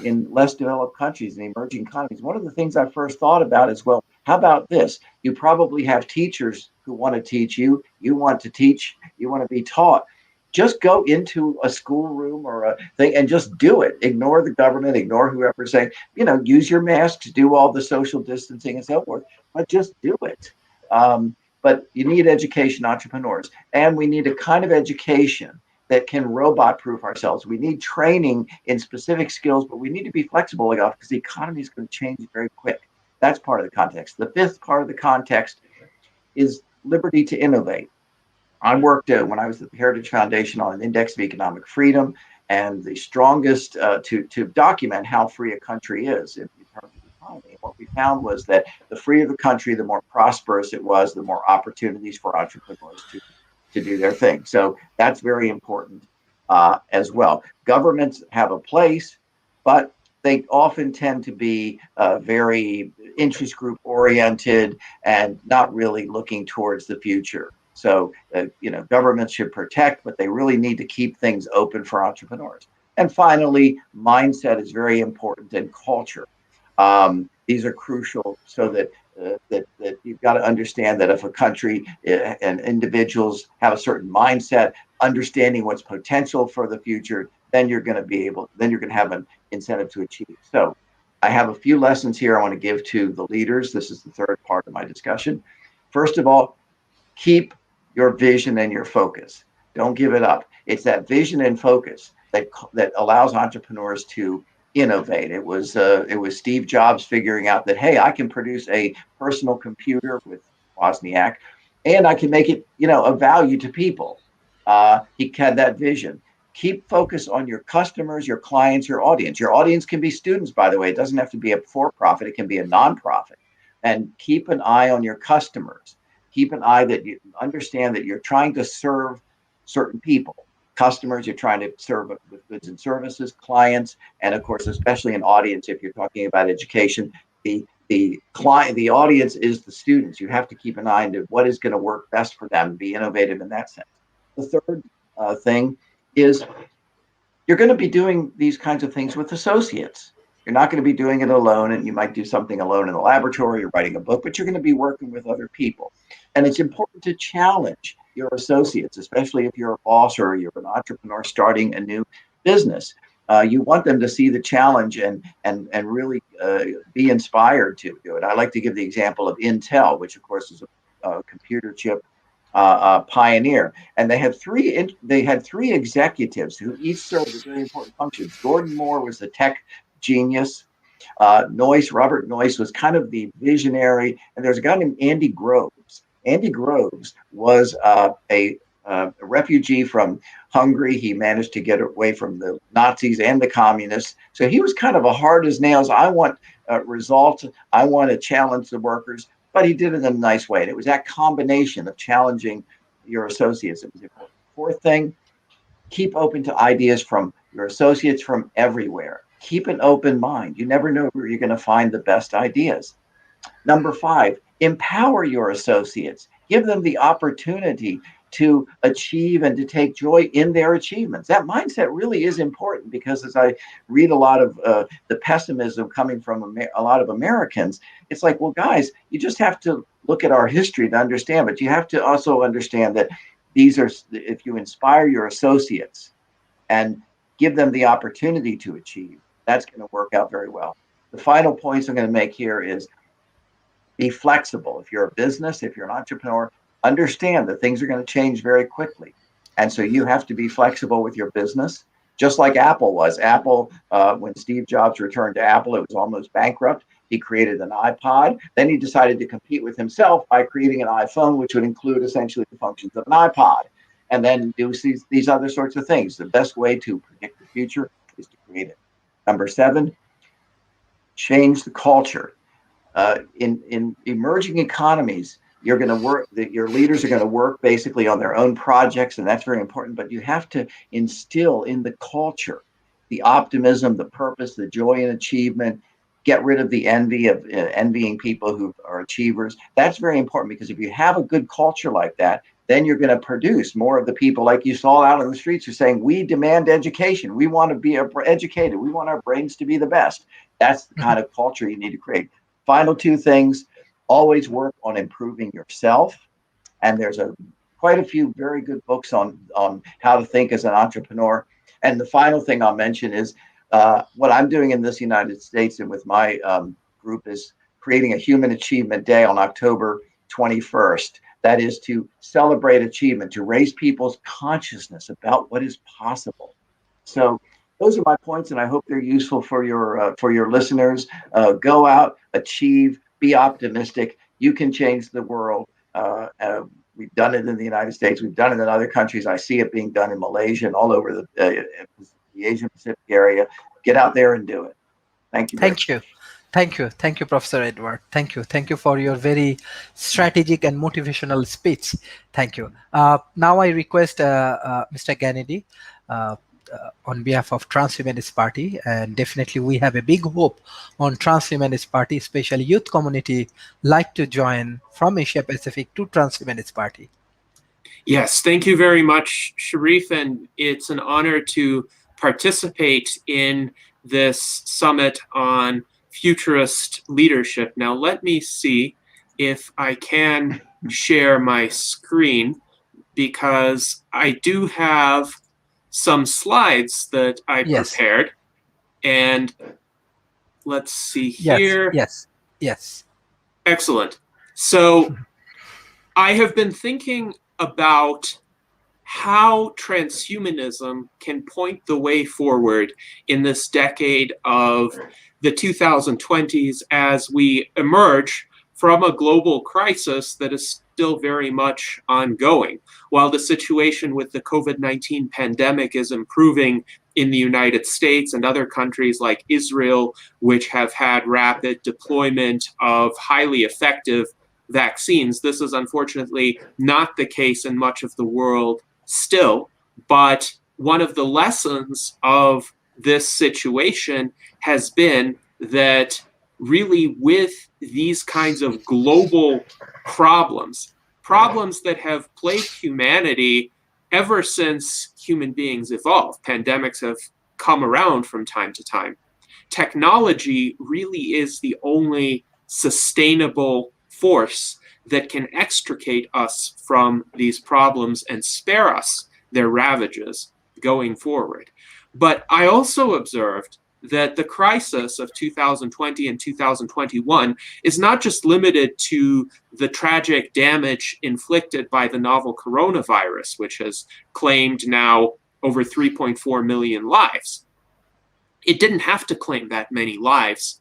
in less developed countries and emerging economies, one of the things I first thought about is, well, how about this? You probably have teachers who want to teach you. You want to teach. You want to be taught. Just go into a schoolroom or a thing and just do it. Ignore the government, ignore whoever's saying, use your mask to do all the social distancing and so forth, but just do it. But you need education entrepreneurs, and we need a kind of education that can robot proof ourselves. We need training in specific skills, but we need to be flexible enough because the economy is going to change very quick. That's part of the context. The fifth part of the context is liberty to innovate. I worked when I was at the Heritage Foundation on an index of economic freedom, and the strongest to document how free a country is in terms of the economy. And what we found was that the freer the country, the more prosperous it was, the more opportunities for entrepreneurs to do their thing. So that's very important as well. Governments have a place, but they often tend to be very interest group oriented and not really looking towards the future. So, governments should protect, but they really need to keep things open for entrepreneurs. And finally, mindset is very important, and culture. These are crucial, so that you've got to understand that if a country and individuals have a certain mindset, understanding what's potential for the future, then you're going to have an incentive to achieve. So I have a few lessons here I want to give to the leaders. This is the third part of my discussion. First of all, keep your vision and your focus. Don't give it up. It's that vision and focus that allows entrepreneurs to innovate. It was Steve Jobs figuring out that, hey, I can produce a personal computer with Wozniak, and I can make it, of value to people. He had that vision. Keep focus on your customers, your clients, your audience. Your audience can be students, by the way. It doesn't have to be a for-profit. It can be a nonprofit. and keep an eye on your customers. Keep an eye that you understand that you're trying to serve certain people. Customers, you're trying to serve with goods and services, clients, and of course, especially an audience. If you're talking about education, the client, the audience is the students. You have to keep an eye on what is going to work best for them, be innovative in that sense. The third thing is you're going to be doing these kinds of things with associates. You're not going to be doing it alone, and you might do something alone in the laboratory, you're writing a book, but you're going to be working with other people. And it's important to challenge your associates, especially if you're a boss or you're an entrepreneur starting a new business. You want them to see the challenge and really be inspired to do it. I like to give the example of Intel, which of course is a computer chip pioneer, and they had three executives who each served very important functions. Gordon Moore was the tech genius. Robert Noyce was kind of the visionary, and there's a guy named Andy Groves. Andy Groves was a refugee from Hungary. He managed to get away from the Nazis and the communists. So he was kind of a hard as nails. I want results. I want to challenge the workers, but he did it in a nice way. And it was that combination of challenging your associates that was important. Fourth thing, keep open to ideas from your associates from everywhere. Keep an open mind. You never know where you're going to find the best ideas. Number 5, empower your associates. Give them the opportunity to achieve and to take joy in their achievements. That mindset really is important, because as I read a lot of the pessimism coming from a lot of Americans, it's like, well, guys, you just have to look at our history to understand, but you have to also understand that if you inspire your associates and give them the opportunity to achieve, that's going to work out very well. The final points I'm going to make here is be flexible. If you're a business, if you're an entrepreneur, understand that things are going to change very quickly. And so you have to be flexible with your business, just like Apple was. Apple, when Steve Jobs returned to Apple, it was almost bankrupt. He created an iPod. Then he decided to compete with himself by creating an iPhone, which would include essentially the functions of an iPod. And then do these other sorts of things. The best way to predict the future is to create it. Number 7, change the culture. In emerging economies, your leaders are going to work basically on their own projects, and that's very important. But you have to instill in the culture the optimism, the purpose, the joy in achievement. Get rid of the envy of envying people who are achievers. That's very important, because if you have a good culture like that, then you're going to produce more of the people like you saw out in the streets who are saying, we demand education. We want to be educated. We want our brains to be the best. That's the kind of culture you need to create. Final 2 things, always work on improving yourself. And there's quite a few very good books on how to think as an entrepreneur. And the final thing I'll mention is what I'm doing in this United States and with my group is creating a Human Achievement Day on October 21st. That is to celebrate achievement, to raise people's consciousness about what is possible. So those are my points, and I hope they're useful for your listeners. Go out, achieve, be optimistic. You can change the world. We've done it in the United States. We've done it in other countries. I see it being done in Malaysia and all over the Asian Pacific area. Get out there and do it. Thank you. Thank you. Thank you. Thank you, Professor Edward. Thank you. Thank you for your very strategic and motivational speech. Thank you. Now I request Mr. Kennedy on behalf of Transhumanist Party, and definitely we have a big hope on Transhumanist Party, especially youth community like to join from Asia Pacific to Transhumanist Party. Yes, thank you very much, Sharif, and it's an honor to participate in this summit on futurist leadership. Now, let me see if I can share my screen, because I do have some slides that I prepared. And let's see here. Yes. Excellent. So I have been thinking about how transhumanism can point the way forward in this decade of the 2020s as we emerge from a global crisis that is still very much ongoing. While the situation with the COVID-19 pandemic is improving in the United States and other countries like Israel, which have had rapid deployment of highly effective vaccines. This is unfortunately not the case in much of the world still, but one of the lessons of this situation has been that really with these kinds of global problems that have plagued humanity ever since human beings evolved, pandemics have come around from time to time. Technology really is the only sustainable force that can extricate us from these problems and spare us their ravages going forward. But I also observed that the crisis of 2020 and 2021 is not just limited to the tragic damage inflicted by the novel coronavirus, which has claimed now over 3.4 million lives. It didn't have to claim that many lives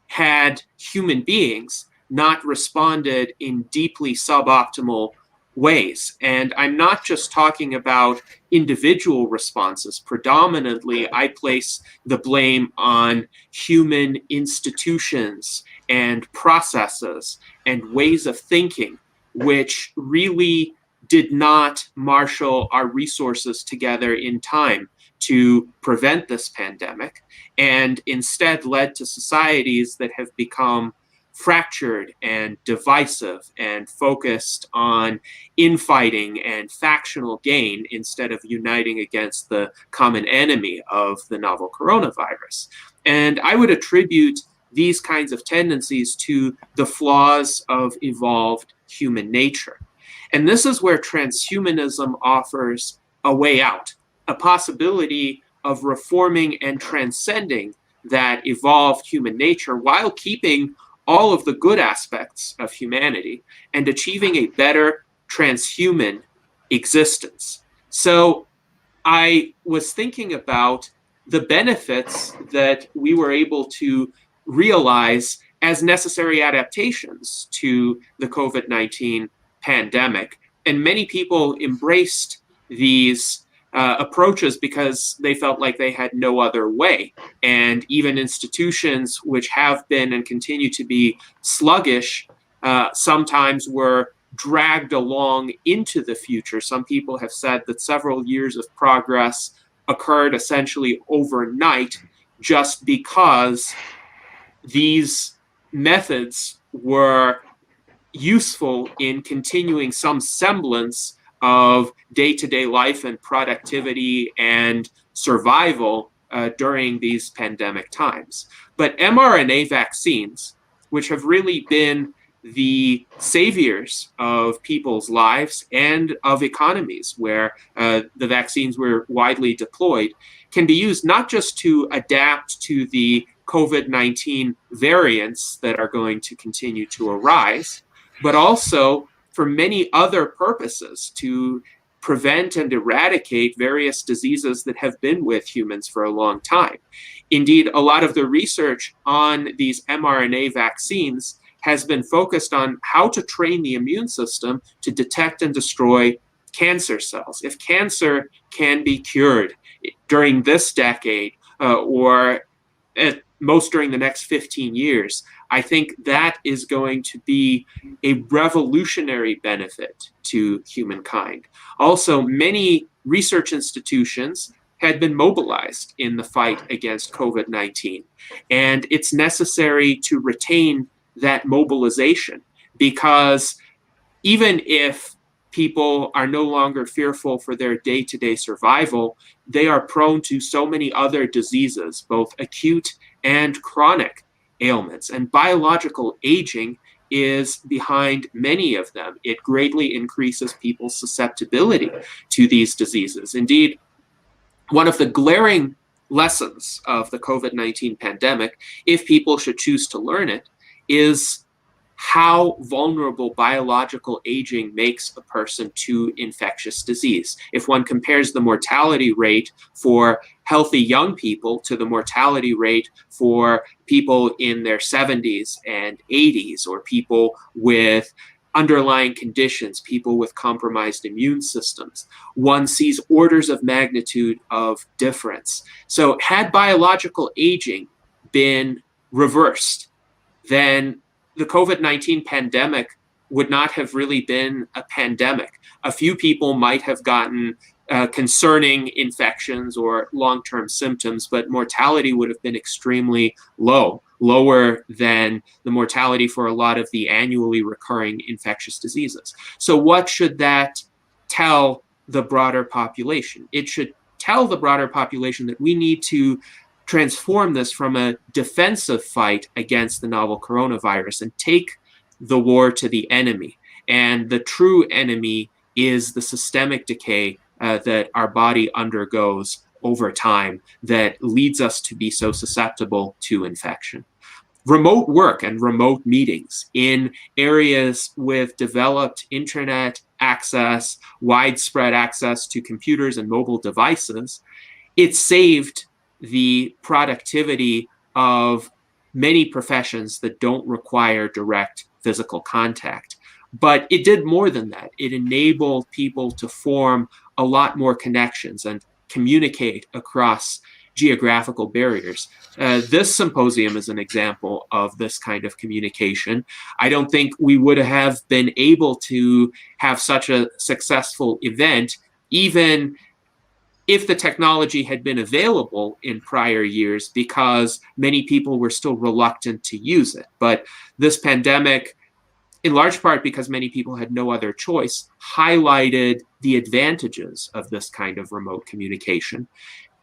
had human beings not responded in deeply suboptimal ways. And I'm not just talking about individual responses. Predominantly, I place the blame on human institutions and processes and ways of thinking, which really did not marshal our resources together in time to prevent this pandemic, and instead led to societies that have become fractured and divisive and focused on infighting and factional gain instead of uniting against the common enemy of the novel coronavirus. And I would attribute these kinds of tendencies to the flaws of evolved human nature. And this is where transhumanism offers a way out, a possibility of reforming and transcending that evolved human nature while keeping all of the good aspects of humanity and achieving a better transhuman existence. So I was thinking about the benefits that we were able to realize as necessary adaptations to the COVID-19 pandemic. And many people embraced these approaches because they felt like they had no other way. And even institutions which have been and continue to be sluggish sometimes were dragged along into the future. Some people have said that several years of progress occurred essentially overnight just because these methods were useful in continuing some semblance of day-to-day life and productivity and survival during these pandemic times. But mRNA vaccines, which have really been the saviors of people's lives and of economies where the vaccines were widely deployed, can be used not just to adapt to the COVID-19 variants that are going to continue to arise, but also for many other purposes to prevent and eradicate various diseases that have been with humans for a long time. Indeed, a lot of the research on these mRNA vaccines has been focused on how to train the immune system to detect and destroy cancer cells. If cancer can be cured during this decade or at most during the next 15 years, I think that is going to be a revolutionary benefit to humankind. Also, many research institutions had been mobilized in the fight against COVID-19, and it's necessary to retain that mobilization because even if people are no longer fearful for their day-to-day survival, they are prone to so many other diseases, both acute and chronic ailments. And biological aging is behind many of them. It greatly increases people's susceptibility to these diseases. Indeed, one of the glaring lessons of the COVID-19 pandemic, if people should choose to learn it, is how vulnerable biological aging makes a person to infectious disease. If one compares the mortality rate for healthy young people to the mortality rate for people in their 70s and 80s, or people with underlying conditions, people with compromised immune systems. One sees orders of magnitude of difference. So had biological aging been reversed, then the COVID-19 pandemic would not have really been a pandemic. A few people might have gotten concerning infections or long-term symptoms, but mortality would have been extremely low, lower than the mortality for a lot of the annually recurring infectious diseases. So what should that tell the broader population? It should tell the broader population that we need to transform this from a defensive fight against the novel coronavirus and take the war to the enemy. And the true enemy is the systemic decay that our body undergoes over time that leads us to be so susceptible to infection. Remote work and remote meetings in areas with developed internet access, widespread access to computers and mobile devices, it saved the productivity of many professions that don't require direct physical contact. But it did more than that. It enabled people to form a lot more connections and communicate across geographical barriers. This symposium is an example of this kind of communication. I don't think we would have been able to have such a successful event even if the technology had been available in prior years, because many people were still reluctant to use it. But this pandemic, in large part because many people had no other choice, highlighted the advantages of this kind of remote communication.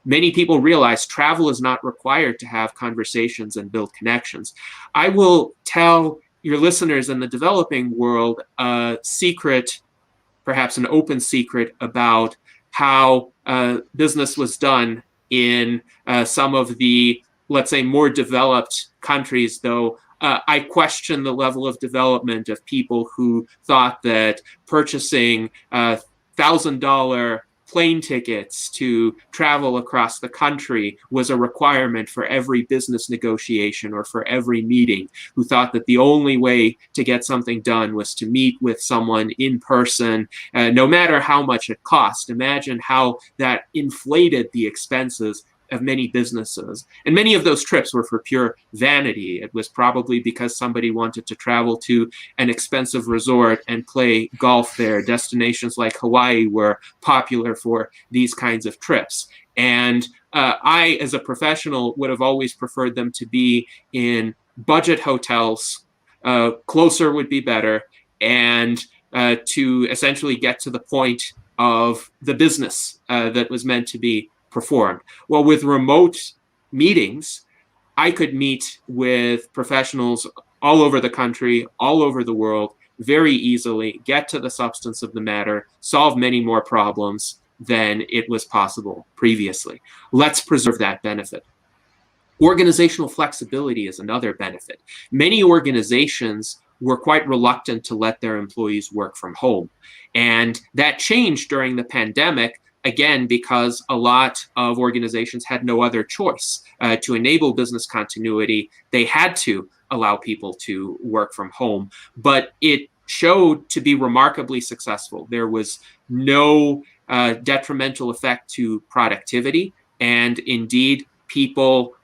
Many people realize travel is not required to have conversations and build connections. I will tell your listeners in the developing world a secret, perhaps an open secret, about how business was done in some of the, let's say, more developed countries, though I question the level of development of people who thought that purchasing $1,000 plane tickets to travel across the country was a requirement for every business negotiation or for every meeting, who thought that the only way to get something done was to meet with someone in person, no matter how much it cost. Imagine how that inflated the expenses of many businesses. And many of those trips were for pure vanity. It was probably because somebody wanted to travel to an expensive resort and play golf there. Destinations like Hawaii were popular for these kinds of trips. And I, as a professional, would have always preferred them to be in budget hotels. Closer would be better. And to essentially get to the point of the business that was meant to be performed. Well, with remote meetings, I could meet with professionals all over the country, all over the world, very easily, get to the substance of the matter, solve many more problems than it was possible previously. Let's preserve that benefit. Organizational flexibility is another benefit. Many organizations were quite reluctant to let their employees work from home. And that changed during the pandemic, again, because a lot of organizations had no other choice. To enable business continuity, they had to allow people to work from home. But it showed to be remarkably successful. There was no detrimental effect to productivity. And indeed, people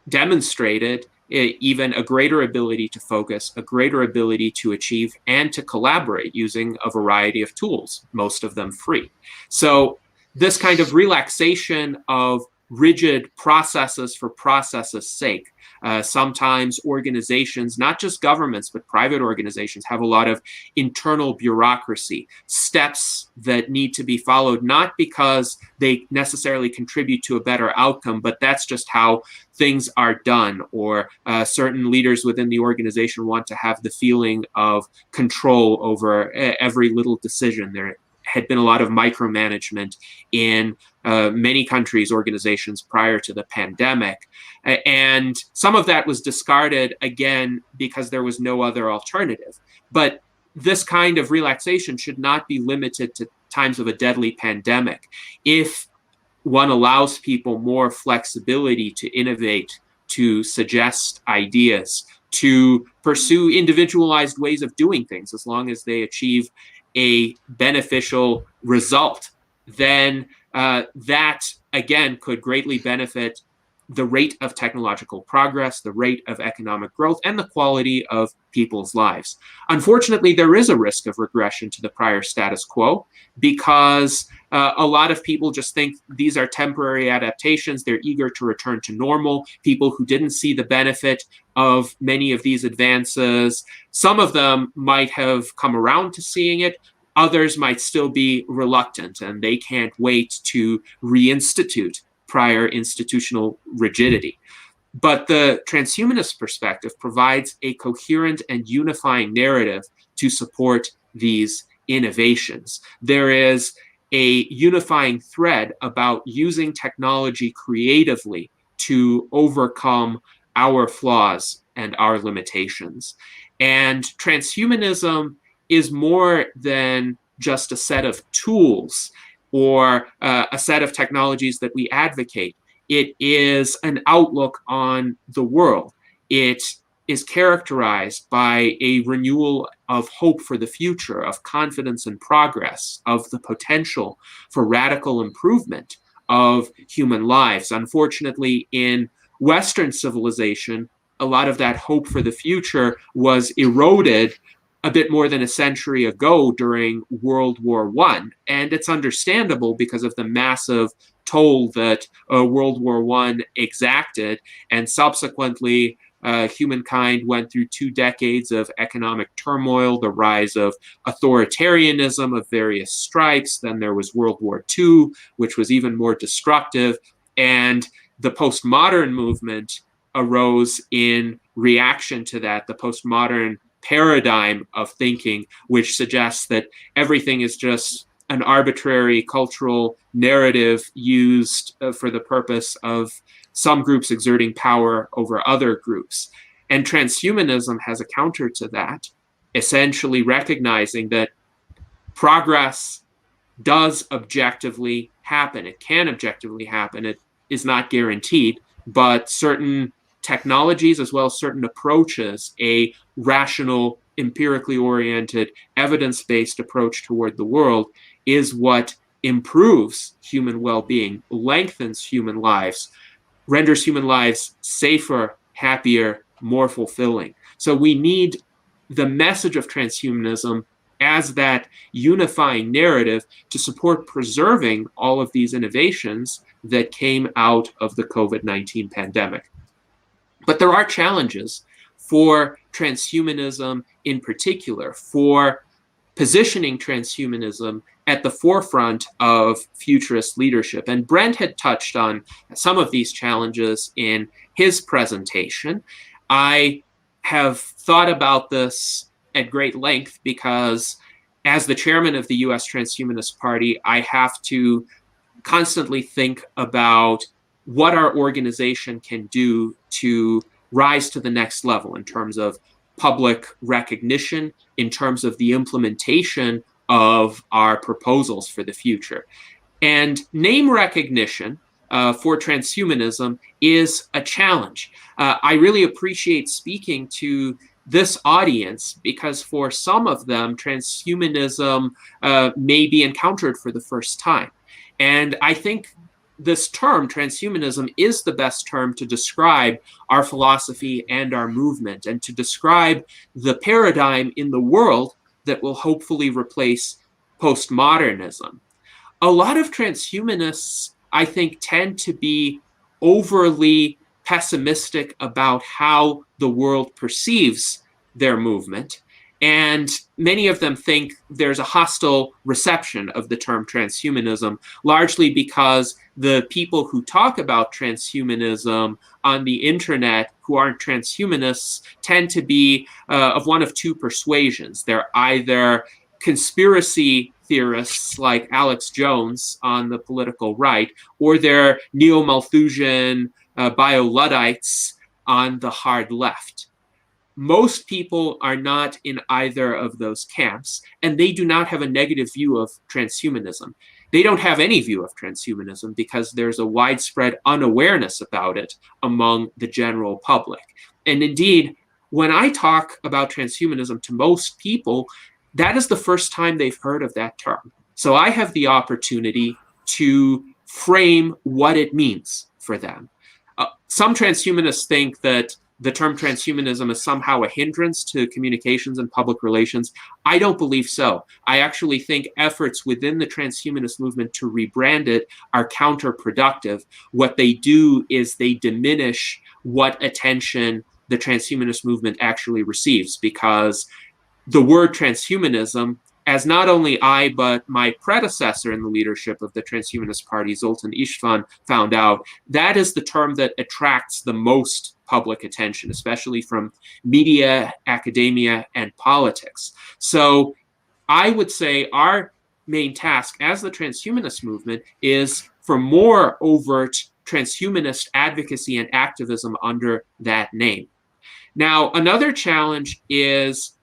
demonstrated even a greater ability to focus, a greater ability to achieve, and to collaborate using a variety of tools, most of them free. So this kind of relaxation of rigid processes for processes' sake. Sometimes organizations, not just governments, but private organizations, have a lot of internal bureaucracy, steps that need to be followed, not because they necessarily contribute to a better outcome, but that's just how things are done, or certain leaders within the organization want to have the feeling of control over every little decision. There had been a lot of micromanagement in many countries, organizations prior to the pandemic. And some of that was discarded, again, because there was no other alternative. But this kind of relaxation should not be limited to times of a deadly pandemic. If one allows people more flexibility to innovate, to suggest ideas, to pursue individualized ways of doing things as long as they achieve a beneficial result, then that, again, could greatly benefit the rate of technological progress, the rate of economic growth, and the quality of people's lives. Unfortunately, there is a risk of regression to the prior status quo because a lot of people just think these are temporary adaptations. They're eager to return to normal. People who didn't see the benefit of many of these advances, some of them might have come around to seeing it. Others might still be reluctant, and they can't wait to reinstitute prior institutional rigidity. But the transhumanist perspective provides a coherent and unifying narrative to support these innovations. There is a unifying thread about using technology creatively to overcome our flaws and our limitations. And transhumanism is more than just a set of tools or a set of technologies that we advocate. It is an outlook on the world. It is characterized by a renewal of hope for the future, of confidence and progress, of the potential for radical improvement of human lives. Unfortunately, in Western civilization, a lot of that hope for the future was eroded a bit more than a century ago during World War I. And it's understandable because of the massive toll that World War I exacted. And subsequently, humankind went through 2 decades of economic turmoil, the rise of authoritarianism of various stripes. Then there was World War II, which was even more destructive. And the postmodern movement arose in reaction to that, the postmodern paradigm of thinking, which suggests that everything is just an arbitrary cultural narrative used for the purpose of some groups exerting power over other groups. And transhumanism has a counter to that, essentially recognizing that progress does objectively happen. It can objectively happen. It is not guaranteed, but certain technologies as well as certain approaches, a rational, empirically oriented, evidence-based approach toward the world is what improves human well-being, lengthens human lives, renders human lives safer, happier, more fulfilling. So we need the message of transhumanism as that unifying narrative to support preserving all of these innovations that came out of the COVID-19 pandemic. But there are challenges for transhumanism in particular, for positioning transhumanism at the forefront of futurist leadership. And Brent had touched on some of these challenges in his presentation. I have thought about this at great length because as the chairman of the US Transhumanist Party, I have to constantly think about what our organization can do to rise to the next level in terms of public recognition, in terms of the implementation of our proposals for the future. And name recognition for transhumanism is a challenge. I really appreciate speaking to this audience because for some of them, transhumanism may be encountered for the first time. And I think this term, transhumanism, is the best term to describe our philosophy and our movement and to describe the paradigm in the world that will hopefully replace postmodernism. A lot of transhumanists, I think, tend to be overly pessimistic about how the world perceives their movement. And many of them think there's a hostile reception of the term transhumanism, largely because the people who talk about transhumanism on the internet who aren't transhumanists tend to be of one of two persuasions. They're either conspiracy theorists like Alex Jones on the political right, or they're neo-Malthusian bio-Luddites on the hard left. Most people are not in either of those camps, and they do not have a negative view of transhumanism. They don't have any view of transhumanism because there's a widespread unawareness about it among the general public. And indeed, when I talk about transhumanism to most people, that is the first time they've heard of that term. So I have the opportunity to frame what it means for them. Some transhumanists think that the term transhumanism is somehow a hindrance to communications and public relations. I don't believe so. I actually think efforts within the transhumanist movement to rebrand it are counterproductive. What they do is they diminish what attention the transhumanist movement actually receives, because the word transhumanism, as not only I, but my predecessor in the leadership of the Transhumanist Party, Zoltan Istvan, found out, that is the term that attracts the most public attention, especially from media, academia, and politics. So I would say our main task as the transhumanist movement is for more overt transhumanist advocacy and activism under that name. Now, another challenge is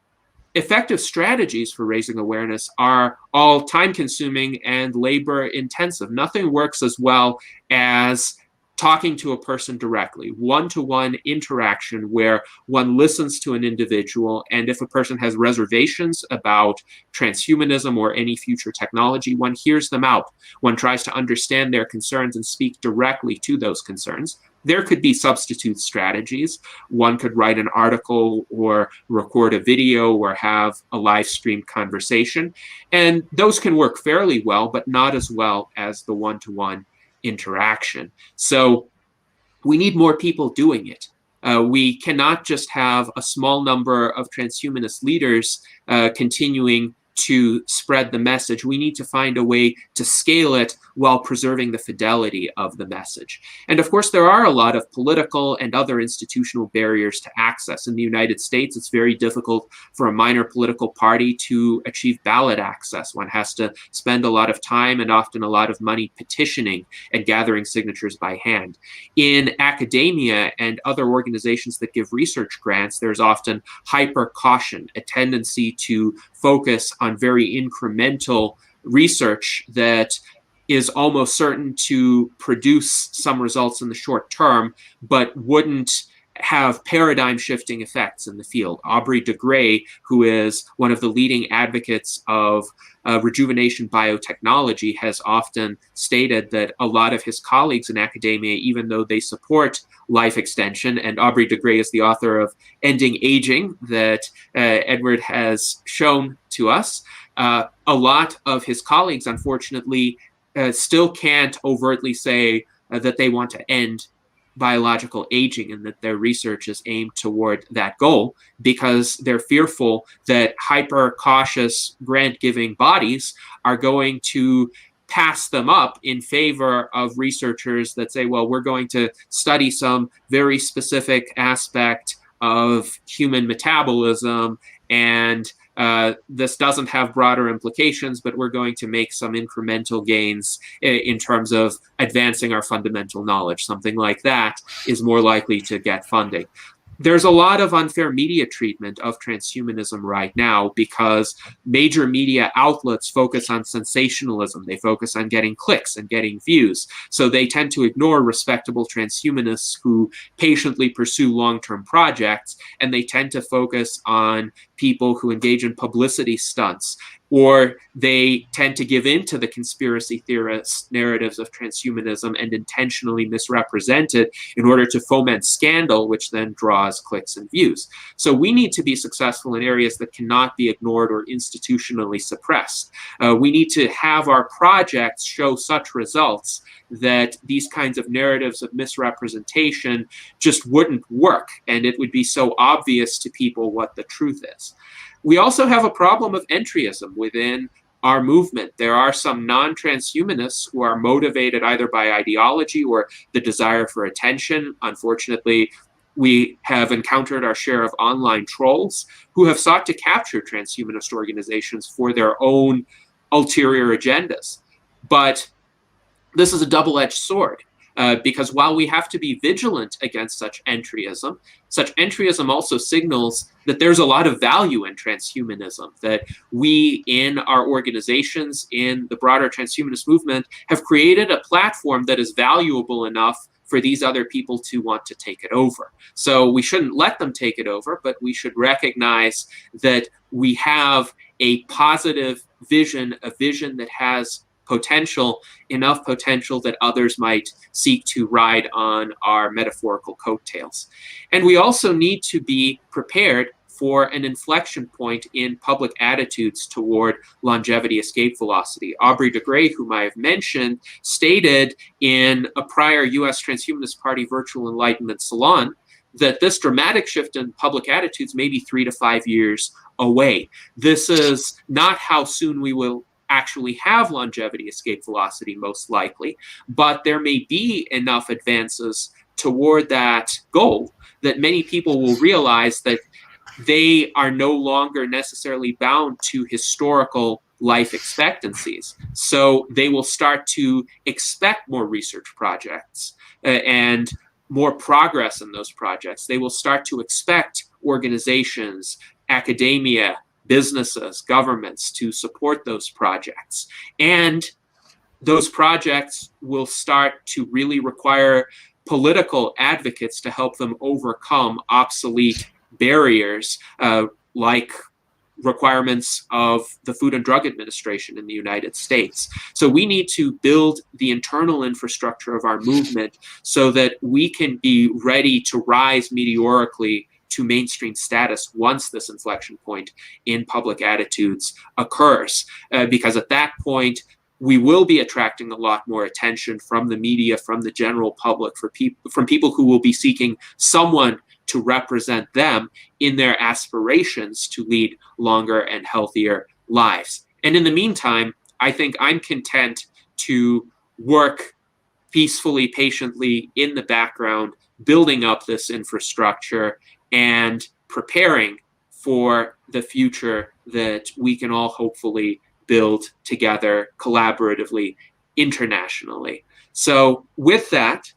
effective strategies for raising awareness are all time-consuming and labor-intensive. Nothing works as well as talking to a person directly, one-to-one interaction where one listens to an individual, and if a person has reservations about transhumanism or any future technology, one hears them out. One tries to understand their concerns and speak directly to those concerns. There could be substitute strategies. One could write an article or record a video or have a live stream conversation. And those can work fairly well, but not as well as the one-to-one interaction. So we need more people doing it. We cannot just have a small number of transhumanist leaders continuing to spread the message. We need to find a way to scale it while preserving the fidelity of the message. And of course, there are a lot of political and other institutional barriers to access. In the United States, it's very difficult for a minor political party to achieve ballot access. One has to spend a lot of time and often a lot of money petitioning and gathering signatures by hand. In academia and other organizations that give research grants, there's often hyper caution, a tendency to focus on very incremental research that is almost certain to produce some results in the short term, but wouldn't have paradigm shifting effects in the field. Aubrey de Grey, who is one of the leading advocates of rejuvenation biotechnology, has often stated that a lot of his colleagues in academia, even though they support life extension, and Aubrey de Grey is the author of Ending Aging that Edward has shown to us, a lot of his colleagues, unfortunately, still can't overtly say that they want to end biological aging and that their research is aimed toward that goal, because they're fearful that hyper cautious grant giving bodies are going to pass them up in favor of researchers that say, well, we're going to study some very specific aspect of human metabolism, and this doesn't have broader implications, but we're going to make some incremental gains in terms of advancing our fundamental knowledge. Something like that is more likely to get funding. There's a lot of unfair media treatment of transhumanism right now because major media outlets focus on sensationalism. They focus on getting clicks and getting views. So they tend to ignore respectable transhumanists who patiently pursue long-term projects, and they tend to focus on people who engage in publicity stunts, or they tend to give in to the conspiracy theorist narratives of transhumanism and intentionally misrepresent it in order to foment scandal, which then draws clicks and views. So we need to be successful in areas that cannot be ignored or institutionally suppressed. We need to have our projects show such results that these kinds of narratives of misrepresentation just wouldn't work, and it would be so obvious to people what the truth is. We also have a problem of entryism within our movement. There are some non-transhumanists who are motivated either by ideology or the desire for attention. Unfortunately, we have encountered our share of online trolls who have sought to capture transhumanist organizations for their own ulterior agendas. But this is a double-edged sword. Because while we have to be vigilant against such entryism also signals that there's a lot of value in transhumanism, that we in our organizations, in the broader transhumanist movement, have created a platform that is valuable enough for these other people to want to take it over. So we shouldn't let them take it over, but we should recognize that we have a positive vision, a vision that has potential, enough potential that others might seek to ride on our metaphorical coattails. And we also need to be prepared for an inflection point in public attitudes toward longevity escape velocity. Aubrey de Grey, whom I have mentioned, stated in a prior US Transhumanist Party Virtual Enlightenment Salon that this dramatic shift in public attitudes may be 3 to 5 years away. This is not how soon we will actually have longevity escape velocity, most likely, but there may be enough advances toward that goal that many people will realize that they are no longer necessarily bound to historical life expectancies. So they will start to expect more research projects and more progress in those projects. They will start to expect organizations, academia, businesses, governments to support those projects. And those projects will start to really require political advocates to help them overcome obsolete barriers like requirements of the Food and Drug Administration in the United States. So we need to build the internal infrastructure of our movement so that we can be ready to rise meteorically to mainstream status once this inflection point in public attitudes occurs. Because at that point, we will be attracting a lot more attention from the media, from the general public, from people who will be seeking someone to represent them in their aspirations to lead longer and healthier lives. And in the meantime, I think I'm content to work peacefully, patiently in the background, building up this infrastructure and preparing for the future that we can all hopefully build together collaboratively, internationally. So with that,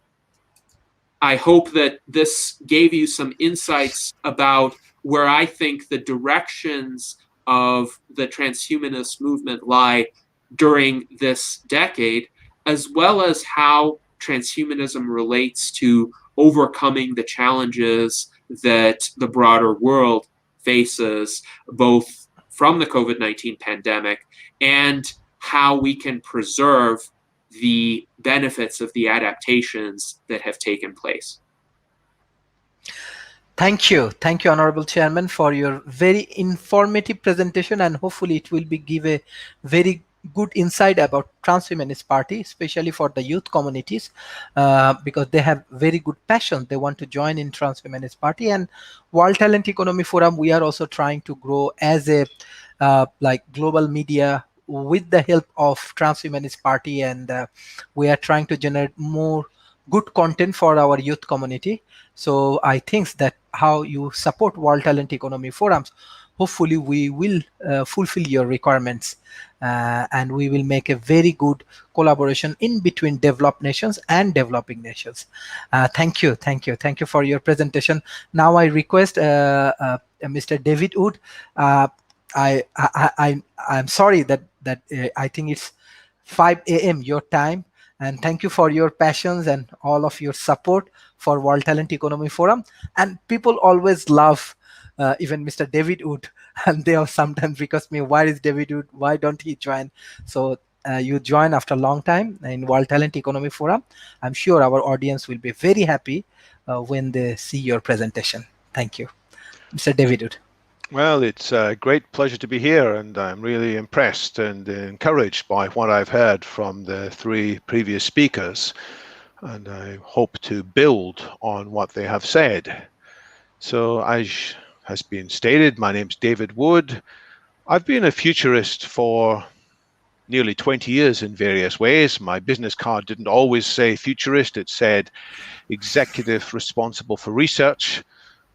I hope that this gave you some insights about where I think the directions of the transhumanist movement lie during this decade, as well as how transhumanism relates to overcoming the challenges that the broader world faces, both from the COVID-19 pandemic and how we can preserve the benefits of the adaptations that have taken place. Thank you, Honorable Chairman, for your very informative presentation, and hopefully it will give a very good insight about Transhumanist Party, especially for the youth communities, because they have very good passion. They want to join in Transhumanist Party. And World Talent Economy Forum, we are also trying to grow as a like global media with the help of Transhumanist Party, and we are trying to generate more good content for our youth community. So I think that how you support World Talent Economy Forums, hopefully we will fulfill your requirements, and we will make a very good collaboration in between developed nations and developing nations. Thank you for your presentation. Now I request Mr. David Wood. I'm sorry that I think it's 5 a.m. your time, and thank you for your passions and all of your support for World Talent Economy Forum. And people always love even Mr. David Wood, and they have sometimes request me, where is David Wood? Why don't he join? So you join after a long time in World Talent Economy Forum. I'm sure our audience will be very happy when they see your presentation. Thank you, Mr. David Wood. Well, it's a great pleasure to be here, and I'm really impressed and encouraged by what I've heard from the 3 previous speakers, and I hope to build on what they have said. So, as has been stated, my name's David Wood. I've been a futurist for nearly 20 years in various ways. My business card didn't always say futurist, it said executive responsible for research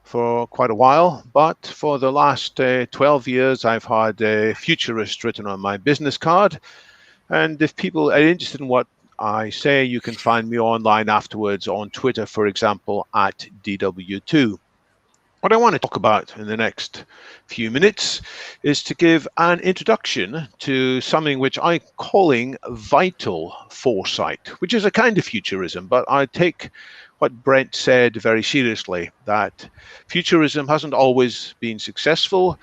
for quite a while, but for the last 12 years I've had a futurist written on my business card. And if people are interested in what I say, you can find me online afterwards on Twitter, for example, at DW2. What I want to talk about in the next few minutes is to give an introduction to something which I'm calling vital foresight, which is a kind of futurism, but I take what Brent said very seriously, that futurism hasn't always been successful,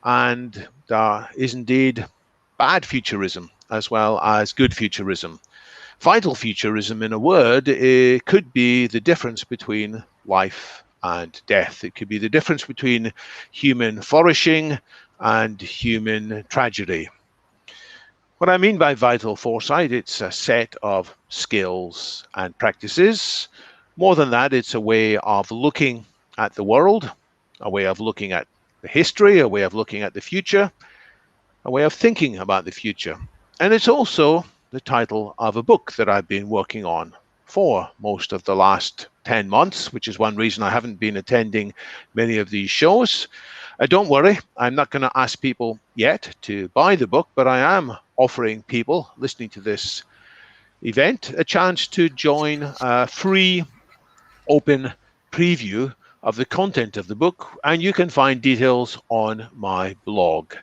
and there is indeed bad futurism as well as good futurism. Vital futurism, in a word, it could be the difference between life and death. It could be the difference between human flourishing and human tragedy. What I mean by vital foresight, it's a set of skills and practices. More than that, it's a way of looking at the world, a way of looking at the history, a way of looking at the future, a way of thinking about the future. And it's also the title of a book that I've been working on for most of the last 10 months, which is one reason I haven't been attending many of these shows. Don't worry, I'm not going to ask people yet to buy the book, but I am offering people listening to this event a chance to join a free open preview of the content of the book, and you can find details on my blog,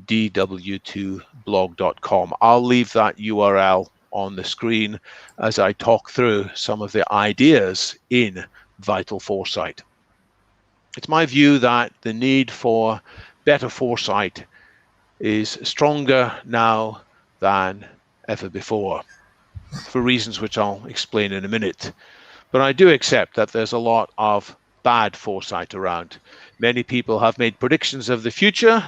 dw2blog.com. I'll leave that URL on the screen as I talk through some of the ideas in vital foresight. It's my view that the need for better foresight is stronger now than ever before, for reasons which I'll explain in a minute. But I do accept that there's a lot of bad foresight around. Many people have made predictions of the future,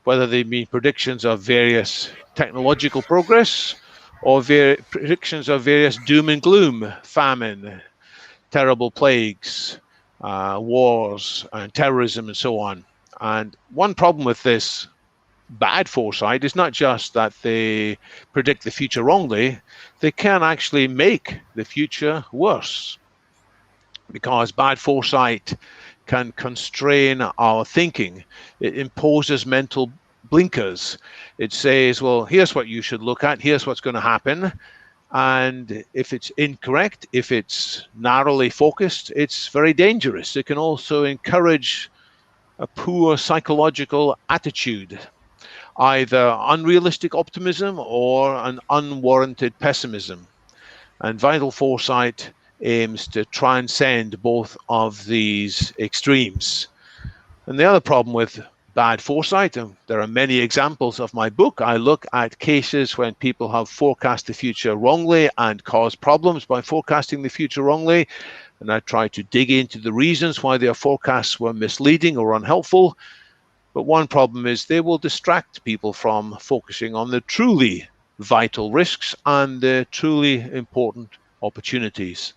whether they mean predictions of various technological progress or predictions of various doom and gloom, famine, terrible plagues, wars, and terrorism, and so on. And one problem with this bad foresight is not just that they predict the future wrongly, they can actually make the future worse, because bad foresight can constrain our thinking. It imposes mental blinkers. It says, well, here's what you should look at, here's what's going to happen. And if it's incorrect, if it's narrowly focused, it's very dangerous. It can also encourage a poor psychological attitude, either unrealistic optimism or an unwarranted pessimism. And vital foresight aims to transcend both of these extremes. And the other problem with bad foresight, and there are many examples of my book, I look at cases when people have forecast the future wrongly and caused problems by forecasting the future wrongly, and I try to dig into the reasons why their forecasts were misleading or unhelpful. But one problem is they will distract people from focusing on the truly vital risks and the truly important opportunities.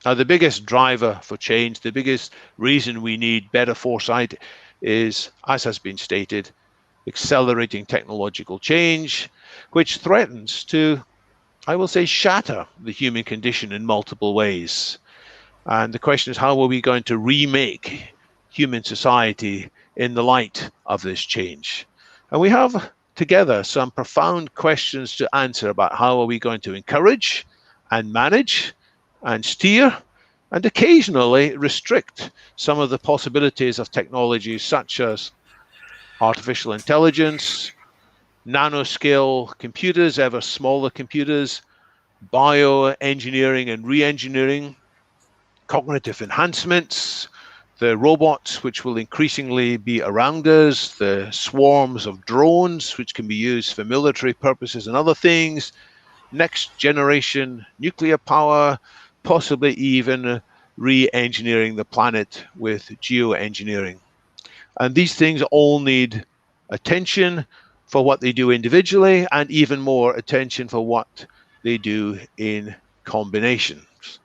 Now, the biggest driver for change, the biggest reason we need better foresight is, as has been stated, accelerating technological change, which threatens to, I will say, shatter the human condition in multiple ways. And the question is, how are we going to remake human society in the light of this change? And we have together some profound questions to answer about how are we going to encourage and manage and steer and occasionally restrict some of the possibilities of technologies such as artificial intelligence, nanoscale computers, ever smaller computers, bioengineering and re-engineering, cognitive enhancements, the robots which will increasingly be around us, the swarms of drones which can be used for military purposes and other things, next generation nuclear power, possibly even re-engineering the planet with geoengineering. And these things all need attention for what they do individually, and even more attention for what they do in combinations.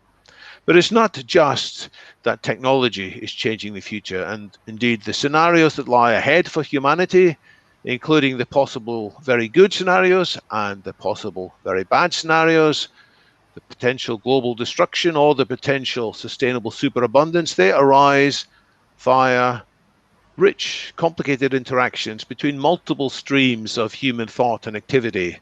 But it's not just that technology is changing the future, and indeed the scenarios that lie ahead for humanity, including the possible very good scenarios and the possible very bad scenarios, the potential global destruction or the potential sustainable superabundance, they arise via rich, complicated interactions between multiple streams of human thought and activity.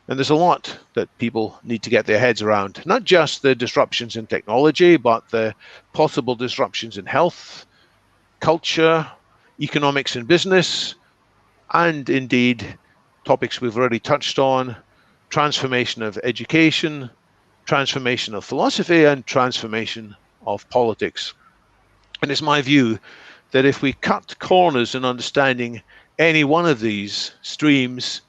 And there's a lot that people need to get their heads around, not just the disruptions in technology, but the possible disruptions in health, culture, economics and business, and indeed topics we've already touched on: transformation of education, transformation of philosophy, and transformation of politics. And it's my view that if we cut corners in understanding any one of these streams,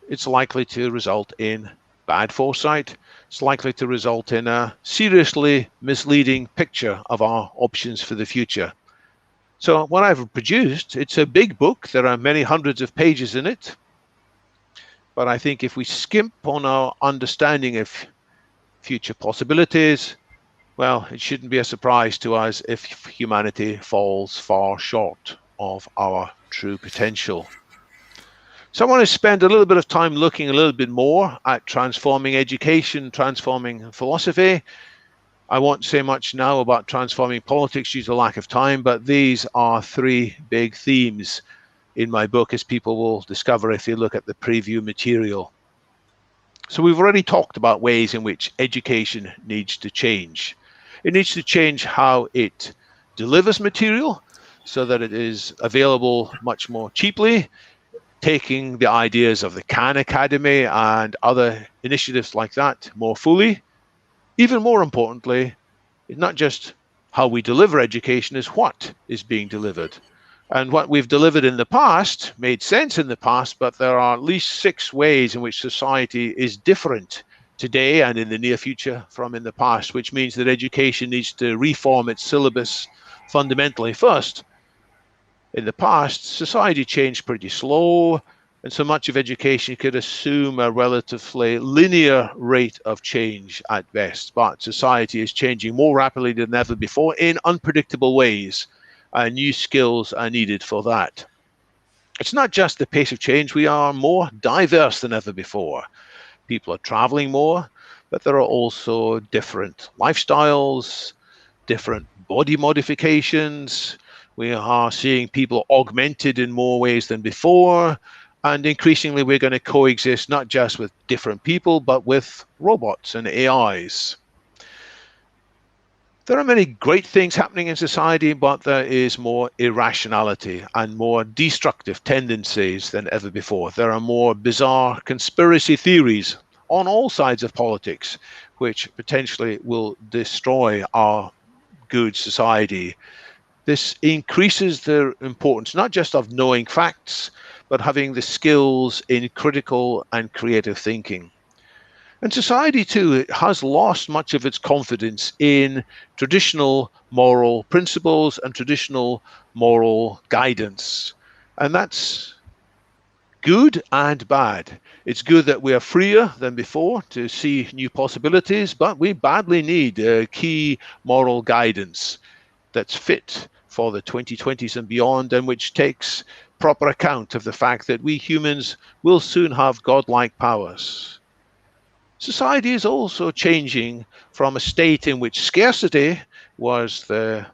it's likely to result in bad foresight. It's likely to result in a seriously misleading picture of our options for the future. So what I've produced, it's a big book. There are many hundreds of pages in it. But I think if we skimp on our understanding of future possibilities, well, it shouldn't be a surprise to us if humanity falls far short of our true potential. So I want to spend a little bit of time looking a little bit more at transforming education, transforming philosophy. I won't say much now about transforming politics due to lack of time, but these are three big themes in my book, as people will discover if they look at the preview material. So we've already talked about ways in which education needs to change. It needs to change how it delivers material so that it is available much more cheaply, taking the ideas of the Khan Academy and other initiatives like that more fully. Even more importantly, it's not just how we deliver education, is what is being delivered. And what we've delivered in the past made sense in the past, but there are at least 6 ways in which society is different today and in the near future from in the past, which means that education needs to reform its syllabus fundamentally. First, in the past, society changed pretty slow, and so much of education could assume a relatively linear rate of change at best. But society is changing more rapidly than ever before in unpredictable ways, and new skills are needed for that. It's not just the pace of change, we are more diverse than ever before. People are traveling more, but there are also different lifestyles, different body modifications. We are seeing people augmented in more ways than before. And increasingly, we're going to coexist not just with different people, but with robots and AIs. There are many great things happening in society, but there is more irrationality and more destructive tendencies than ever before. There are more bizarre conspiracy theories on all sides of politics, which potentially will destroy our good society. This increases the importance not just of knowing facts, but having the skills in critical and creative thinking. And society, too, has lost much of its confidence in traditional moral principles and traditional moral guidance. And that's good and bad. It's good that we are freer than before to see new possibilities, but we badly need key moral guidance that's fit for the 2020s and beyond, and which takes proper account of the fact that we humans will soon have godlike powers. Society is also changing from a state in which scarcity was the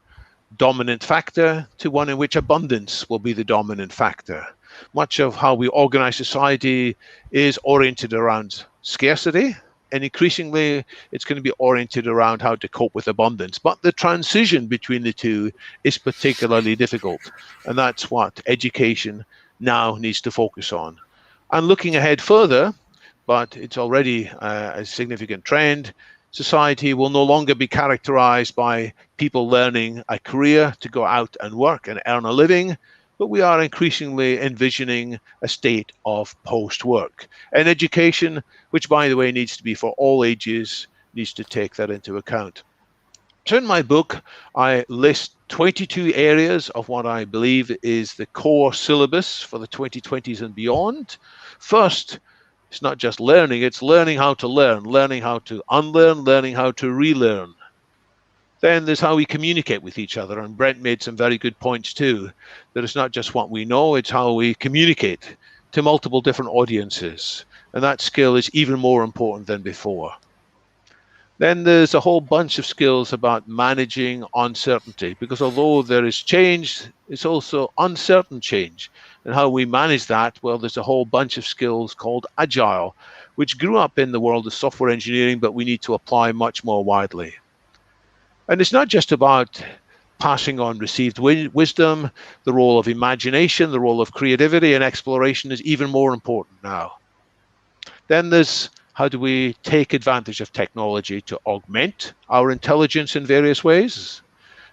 dominant factor to one in which abundance will be the dominant factor. Much of how we organize society is oriented around scarcity, and increasingly it's going to be oriented around how to cope with abundance. But the transition between the two is particularly difficult, and that's what education now needs to focus on. And looking ahead further, but it's already a significant trend, society will no longer be characterized by people learning a career to go out and work and earn a living, but we are increasingly envisioning a state of post-work. And education, which by the way needs to be for all ages, needs to take that into account. So in my book, I list 22 areas of what I believe is the core syllabus for the 2020s and beyond. First, it's not just learning, it's learning how to learn, learning how to unlearn, learning how to relearn. Then there's how we communicate with each other. And Brent made some very good points too, that it's not just what we know, it's how we communicate to multiple different audiences. And that skill is even more important than before. Then there's a whole bunch of skills about managing uncertainty, because although there is change, it's also uncertain change. And how we manage that, well, there's a whole bunch of skills called agile, which grew up in the world of software engineering, but we need to apply much more widely. And it's not just about passing on received wisdom, the role of imagination, the role of creativity and exploration is even more important now. Then there's how do we take advantage of technology to augment our intelligence in various ways?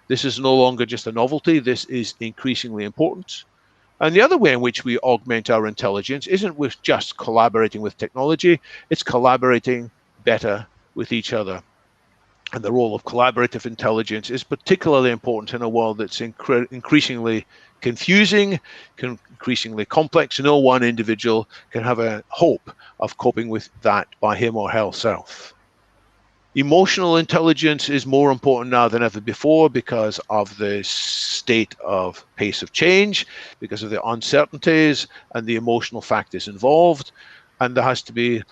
This is no longer just a novelty, this is increasingly important. And the other way in which we augment our intelligence isn't with just collaborating with technology, it's collaborating better with each other. And the role of collaborative intelligence is particularly important in a world that's increasingly confusing, increasingly complex. No one individual can have a hope of coping with that by him or herself. Emotional intelligence is more important now than ever before because of the state of pace of change, because of the uncertainties and the emotional factors involved. And there has to be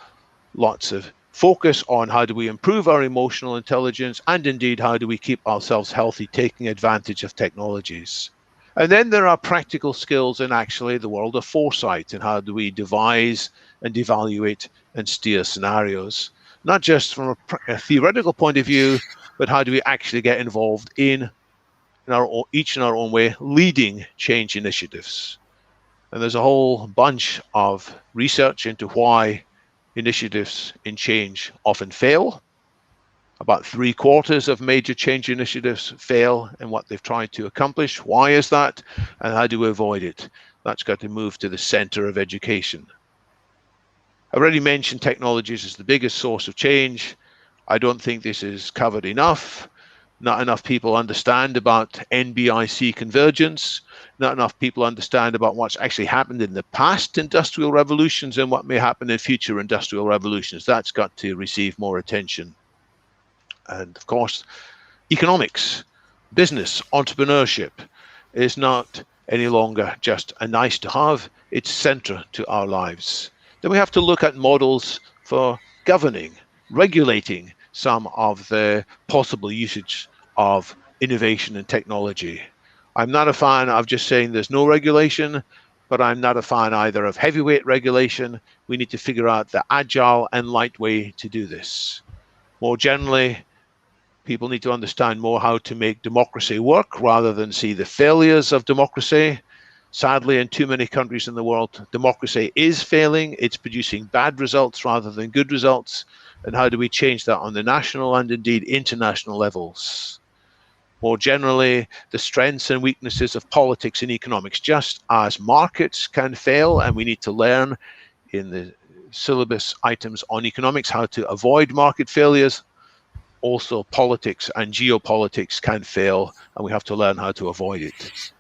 lots of focus on how do we improve our emotional intelligence, and indeed how do we keep ourselves healthy, taking advantage of technologies. And then there are practical skills in actually the world of foresight, and how do we devise and evaluate and steer scenarios, not just from a theoretical point of view, but how do we actually get involved in each in our own way, leading change initiatives. And there's a whole bunch of research into why initiatives in change often fail. About 3/4 of major change initiatives fail in what they've tried to accomplish. Why is that? And how do we avoid it? That's got to move to the center of education. I already mentioned technologies as the biggest source of change. I don't think this is covered enough. Not enough people understand about NBIC convergence. Not enough people understand about what's actually happened in the past industrial revolutions and what may happen in future industrial revolutions. That's got to receive more attention. And of course, economics, business, entrepreneurship is not any longer just a nice to have, it's central to our lives. Then we have to look at models for governing, regulating some of the possible usage of innovation and technology. I'm not a fan of just saying there's no regulation, but I'm not a fan either of heavyweight regulation. We need to figure out the agile and light way to do this. More generally, people need to understand more how to make democracy work rather than see the failures of democracy. Sadly, in too many countries in the world, democracy is failing. It's producing bad results rather than good results. And how do we change that on the national and indeed international levels? More generally, the strengths and weaknesses of politics and economics, just as markets can fail, and we need to learn in the syllabus items on economics how to avoid market failures. Also, politics and geopolitics can fail, and we have to learn how to avoid it.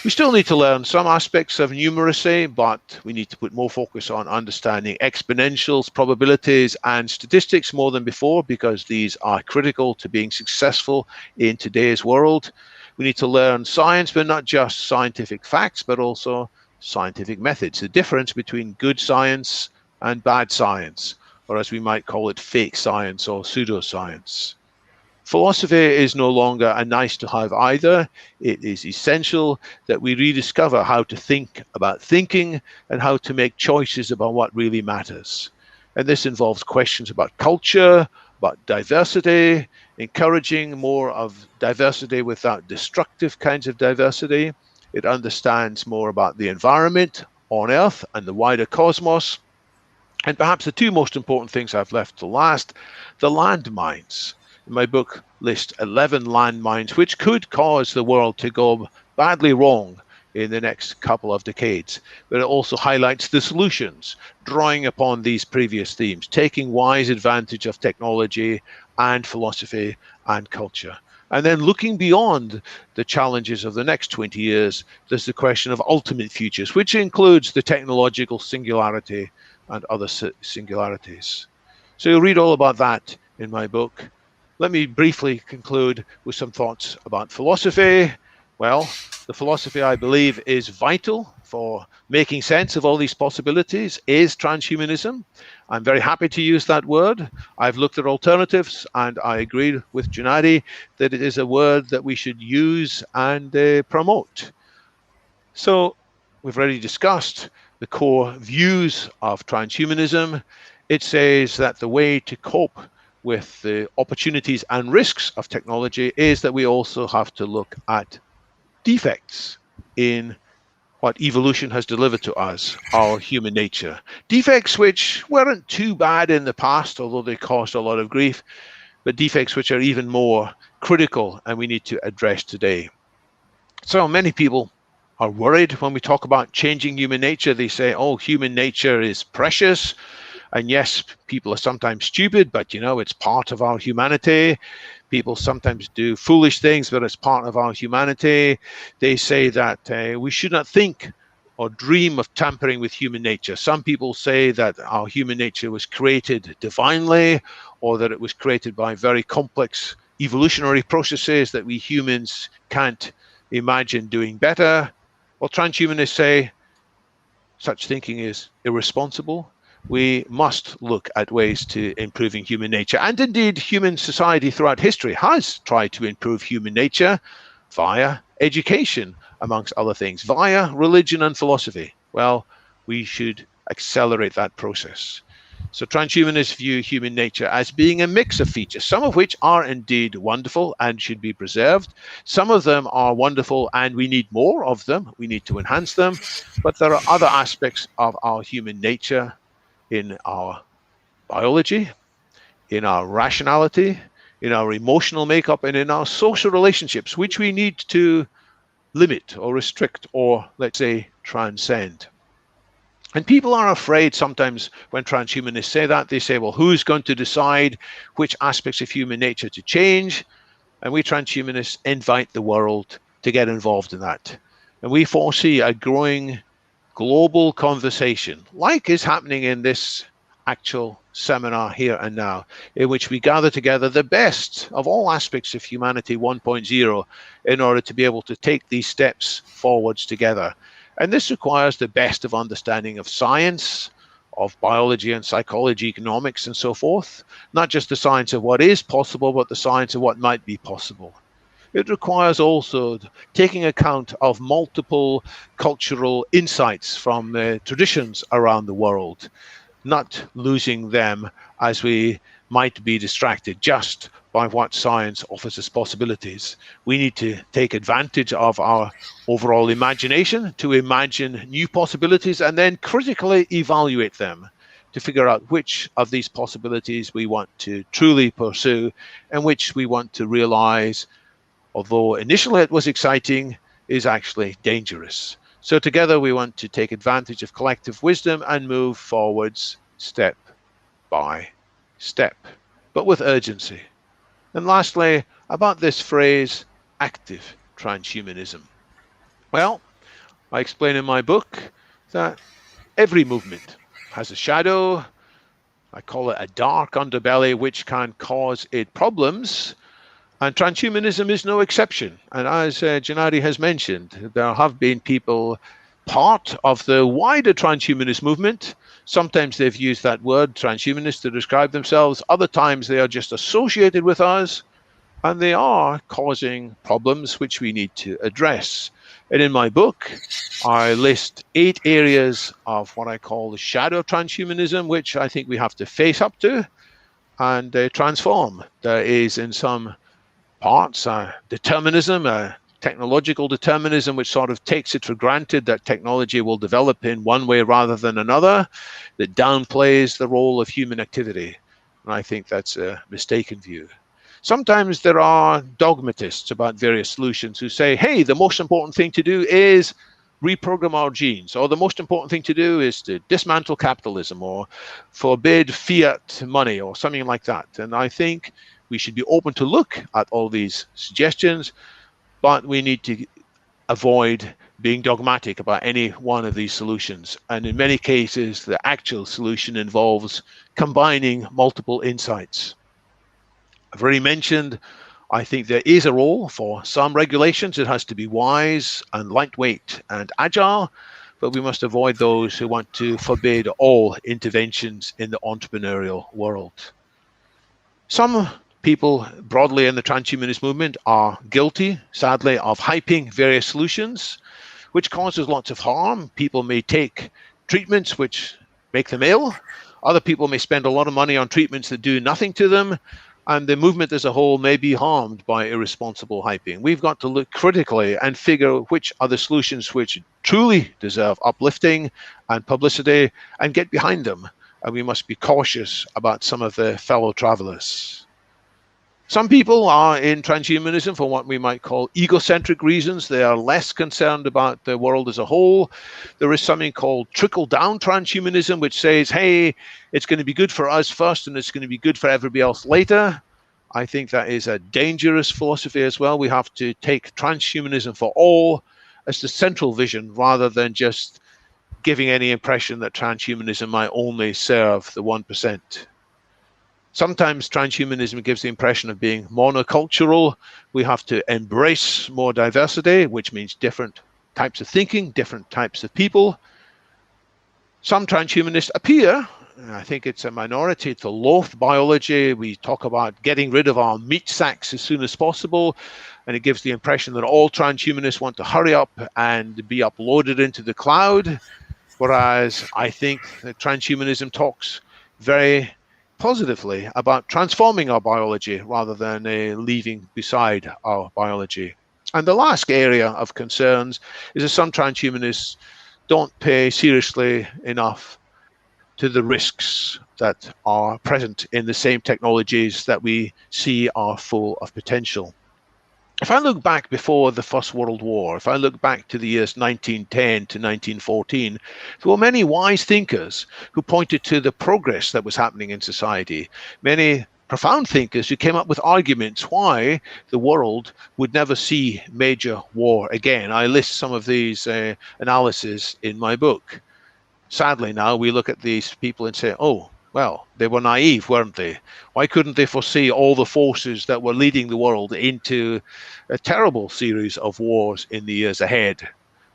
We still need to learn some aspects of numeracy, but we need to put more focus on understanding exponentials, probabilities, and statistics more than before, because these are critical to being successful in today's world. We need to learn science, but not just scientific facts, but also scientific methods, the difference between good science and bad science, or as we might call it, fake science or pseudoscience. Philosophy is no longer a nice to have either. It is essential that we rediscover how to think about thinking and how to make choices about what really matters. And this involves questions about culture, about diversity, encouraging more of diversity without destructive kinds of diversity. It understands more about the environment on Earth and the wider cosmos. And perhaps the two most important things I've left to last, the landmines. In my book, list 11 landmines which could cause the world to go badly wrong in the next couple of decades. But it also highlights the solutions, drawing upon these previous themes, taking wise advantage of technology and philosophy and culture. And then looking beyond the challenges of the next 20 years, there's the question of ultimate futures, which includes the technological singularity and other singularities. So you'll read all about that in my book. Let me briefly conclude with some thoughts about philosophy. Well, the philosophy I believe is vital for making sense of all these possibilities is transhumanism. I'm very happy to use that word. I've looked at alternatives and I agree with Junadi that it is a word that we should use and promote. So we've already discussed the core views of transhumanism. It says that the way to cope with the opportunities and risks of technology is that we also have to look at defects in what evolution has delivered to us, our human nature. Defects which weren't too bad in the past, although they caused a lot of grief, but defects which are even more critical and we need to address today. So many people are worried when we talk about changing human nature. They say, oh, human nature is precious. And yes, people are sometimes stupid, but you know, it's part of our humanity. People sometimes do foolish things, but it's part of our humanity. They say that we should not think or dream of tampering with human nature. Some people say that our human nature was created divinely, or that it was created by very complex evolutionary processes that we humans can't imagine doing better. Well, transhumanists say such thinking is irresponsible. We must look at ways to improving human nature. And indeed, human society throughout history has tried to improve human nature via education, amongst other things, via religion and philosophy. Well, we should accelerate that process. So transhumanists view human nature as being a mix of features, some of which are indeed wonderful and should be preserved. Some of them are wonderful and we need more of them. We need to enhance them. But there are other aspects of our human nature in our biology, in our rationality, in our emotional makeup, and in our social relationships, which we need to limit or restrict or, let's say, transcend. And people are afraid sometimes when transhumanists say that. They say, well, who's going to decide which aspects of human nature to change? And we transhumanists invite the world to get involved in that. And we foresee a growing global conversation, like is happening in this actual seminar here and now, in which we gather together the best of all aspects of humanity 1.0 in order to be able to take these steps forwards together. And this requires the best of understanding of science, of biology and psychology, economics, and so forth. Not just the science of what is possible, but the science of what might be possible. It requires also taking account of multiple cultural insights from traditions around the world, not losing them as we might be distracted just by what science offers as possibilities. We need to take advantage of our overall imagination to imagine new possibilities and then critically evaluate them to figure out which of these possibilities we want to truly pursue and which we want to realize, although initially it was exciting, is actually dangerous. So together we want to take advantage of collective wisdom and move forwards step by step, but with urgency. And lastly, about this phrase, active transhumanism. Well, I explain in my book that every movement has a shadow. I call it a dark underbelly, which can cause it problems. And transhumanism is no exception. And as Janari has mentioned, there have been people part of the wider transhumanist movement. Sometimes they've used that word, transhumanist, to describe themselves. Other times they are just associated with us, and they are causing problems which we need to address. And in my book, I list 8 areas of what I call the shadow of transhumanism, which I think we have to face up to and transform. There is, in some parts, determinism, technological determinism, which sort of takes it for granted that technology will develop in one way rather than another, that downplays the role of human activity. And I think that's a mistaken view. Sometimes there are dogmatists about various solutions who say, hey, the most important thing to do is reprogram our genes, or the most important thing to do is to dismantle capitalism or forbid fiat money or something like that. And I think we should be open to look at all these suggestions, but we need to avoid being dogmatic about any one of these solutions. And in many cases, the actual solution involves combining multiple insights. I've already mentioned, I think there is a role for some regulations. It has to be wise and lightweight and agile, but we must avoid those who want to forbid all interventions in the entrepreneurial world. Some people broadly in the transhumanist movement are guilty, sadly, of hyping various solutions, which causes lots of harm. People may take treatments which make them ill, Other people may spend a lot of money on treatments that do nothing to them, and the movement as a whole may be harmed by irresponsible hyping. We've got to look critically and figure which are the solutions which truly deserve uplifting and publicity, and get behind them. And we must be cautious about some of the fellow travelers. Some people are in transhumanism for what we might call egocentric reasons. They are less concerned about the world as a whole. There is something called trickle-down transhumanism, which says, hey, it's going to be good for us first and it's going to be good for everybody else later. I think that is a dangerous philosophy as well. We have to take transhumanism for all as the central vision, rather than just giving any impression that transhumanism might only serve the 1%. Sometimes transhumanism gives the impression of being monocultural. We have to embrace more diversity, which means different types of thinking, different types of people. Some transhumanists appear, I think it's a minority, to loathe biology. We talk about getting rid of our meat sacks as soon as possible, and it gives the impression that all transhumanists want to hurry up and be uploaded into the cloud, whereas I think that transhumanism talks very positively about transforming our biology rather than leaving beside our biology. And the last area of concerns is that some transhumanists don't pay seriously enough to the risks that are present in the same technologies that we see are full of potential. If I look back before the First World War, if I look back to the years 1910 to 1914, there were many wise thinkers who pointed to the progress that was happening in society. Many profound thinkers who came up with arguments why the world would never see major war again. I list some of these analyses in my book. Sadly, now we look at these people and say, oh, well, they were naive, weren't they? Why couldn't they foresee all the forces that were leading the world into a terrible series of wars in the years ahead?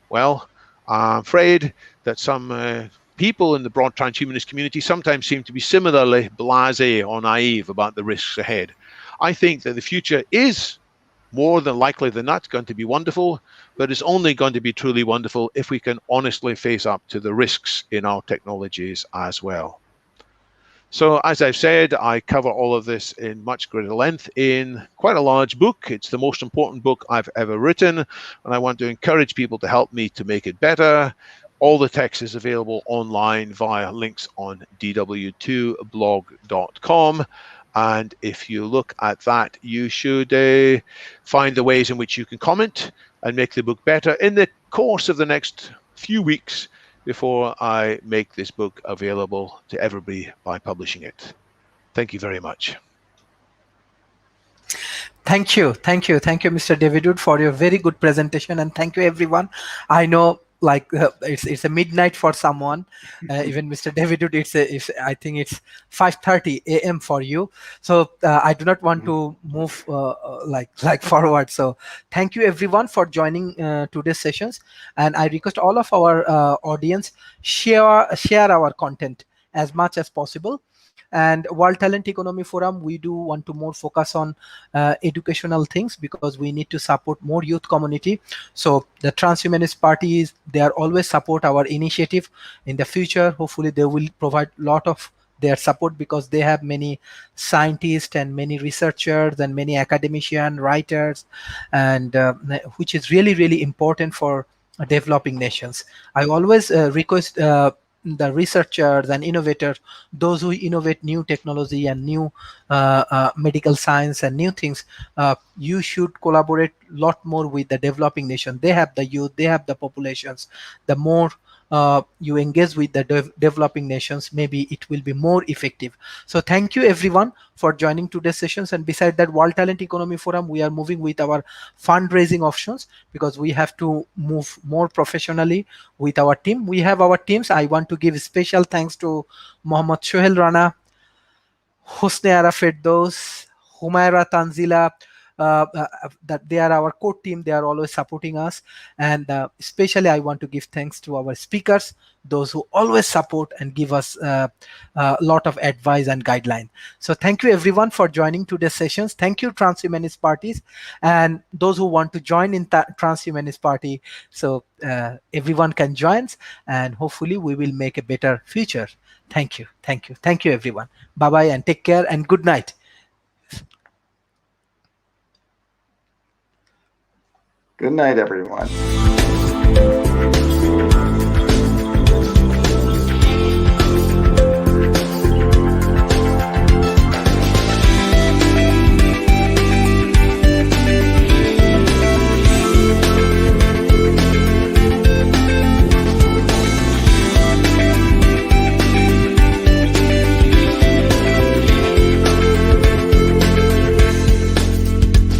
Well, I'm afraid that some people in the broad transhumanist community sometimes seem to be similarly blasé or naive about the risks ahead. I think that the future is more than likely than not going to be wonderful, but it's only going to be truly wonderful if we can honestly face up to the risks in our technologies as well. So as I've said, I cover all of this in much greater length in quite a large book. It's the most important book I've ever written, and I want to encourage people to help me to make it better. All the text is available online via links on dw2blog.com. And if you look at that, you should find the ways in which you can comment and make the book better in the course of the next few weeks before I make this book available to everybody by publishing it. Thank you very much. Thank you, Mr. David Wood, for your very good presentation, and thank you, everyone. I know, like it's a midnight for someone, even Mr. David Wood. I think it's 5:30 a.m. for you. So I do not want to move like forward. So thank you, everyone, for joining today's sessions, and I request all of our audience share our content as much as possible. And World Talent Economy Forum, we do want to more focus on educational things, because we need to support more youth community. So the Transhumanist parties, they are always support our initiative. In the future, hopefully they will provide a lot of their support, because they have many scientists and many researchers and many academicians, writers, and which is really, really important for developing nations. I always request the researchers and innovators, those who innovate new technology and new medical science and new things, you should collaborate a lot more with the developing nation. They have the youth, they have the populations. The more you engage with the developing nations, maybe it will be more effective. So thank you, everyone, for joining today's sessions. And beside that, World Talent Economy Forum, we are moving with our fundraising options, because we have to move more professionally with our team. We have our teams. I want to give special thanks to Mohammad Shohel Rana, Hosne Ara Firdaus, Humaira Tanzila, that they are our core team. They are always supporting us, and especially I want to give thanks to our speakers, those who always support and give us a lot of advice and guideline. So thank you everyone for joining today's sessions. Thank you Transhumanist Parties and those who want to join in Transhumanist Party. So everyone can join, and hopefully we will make a better future. Thank you. Thank you. Thank you everyone. Bye bye and take care and good night. Good night, everyone.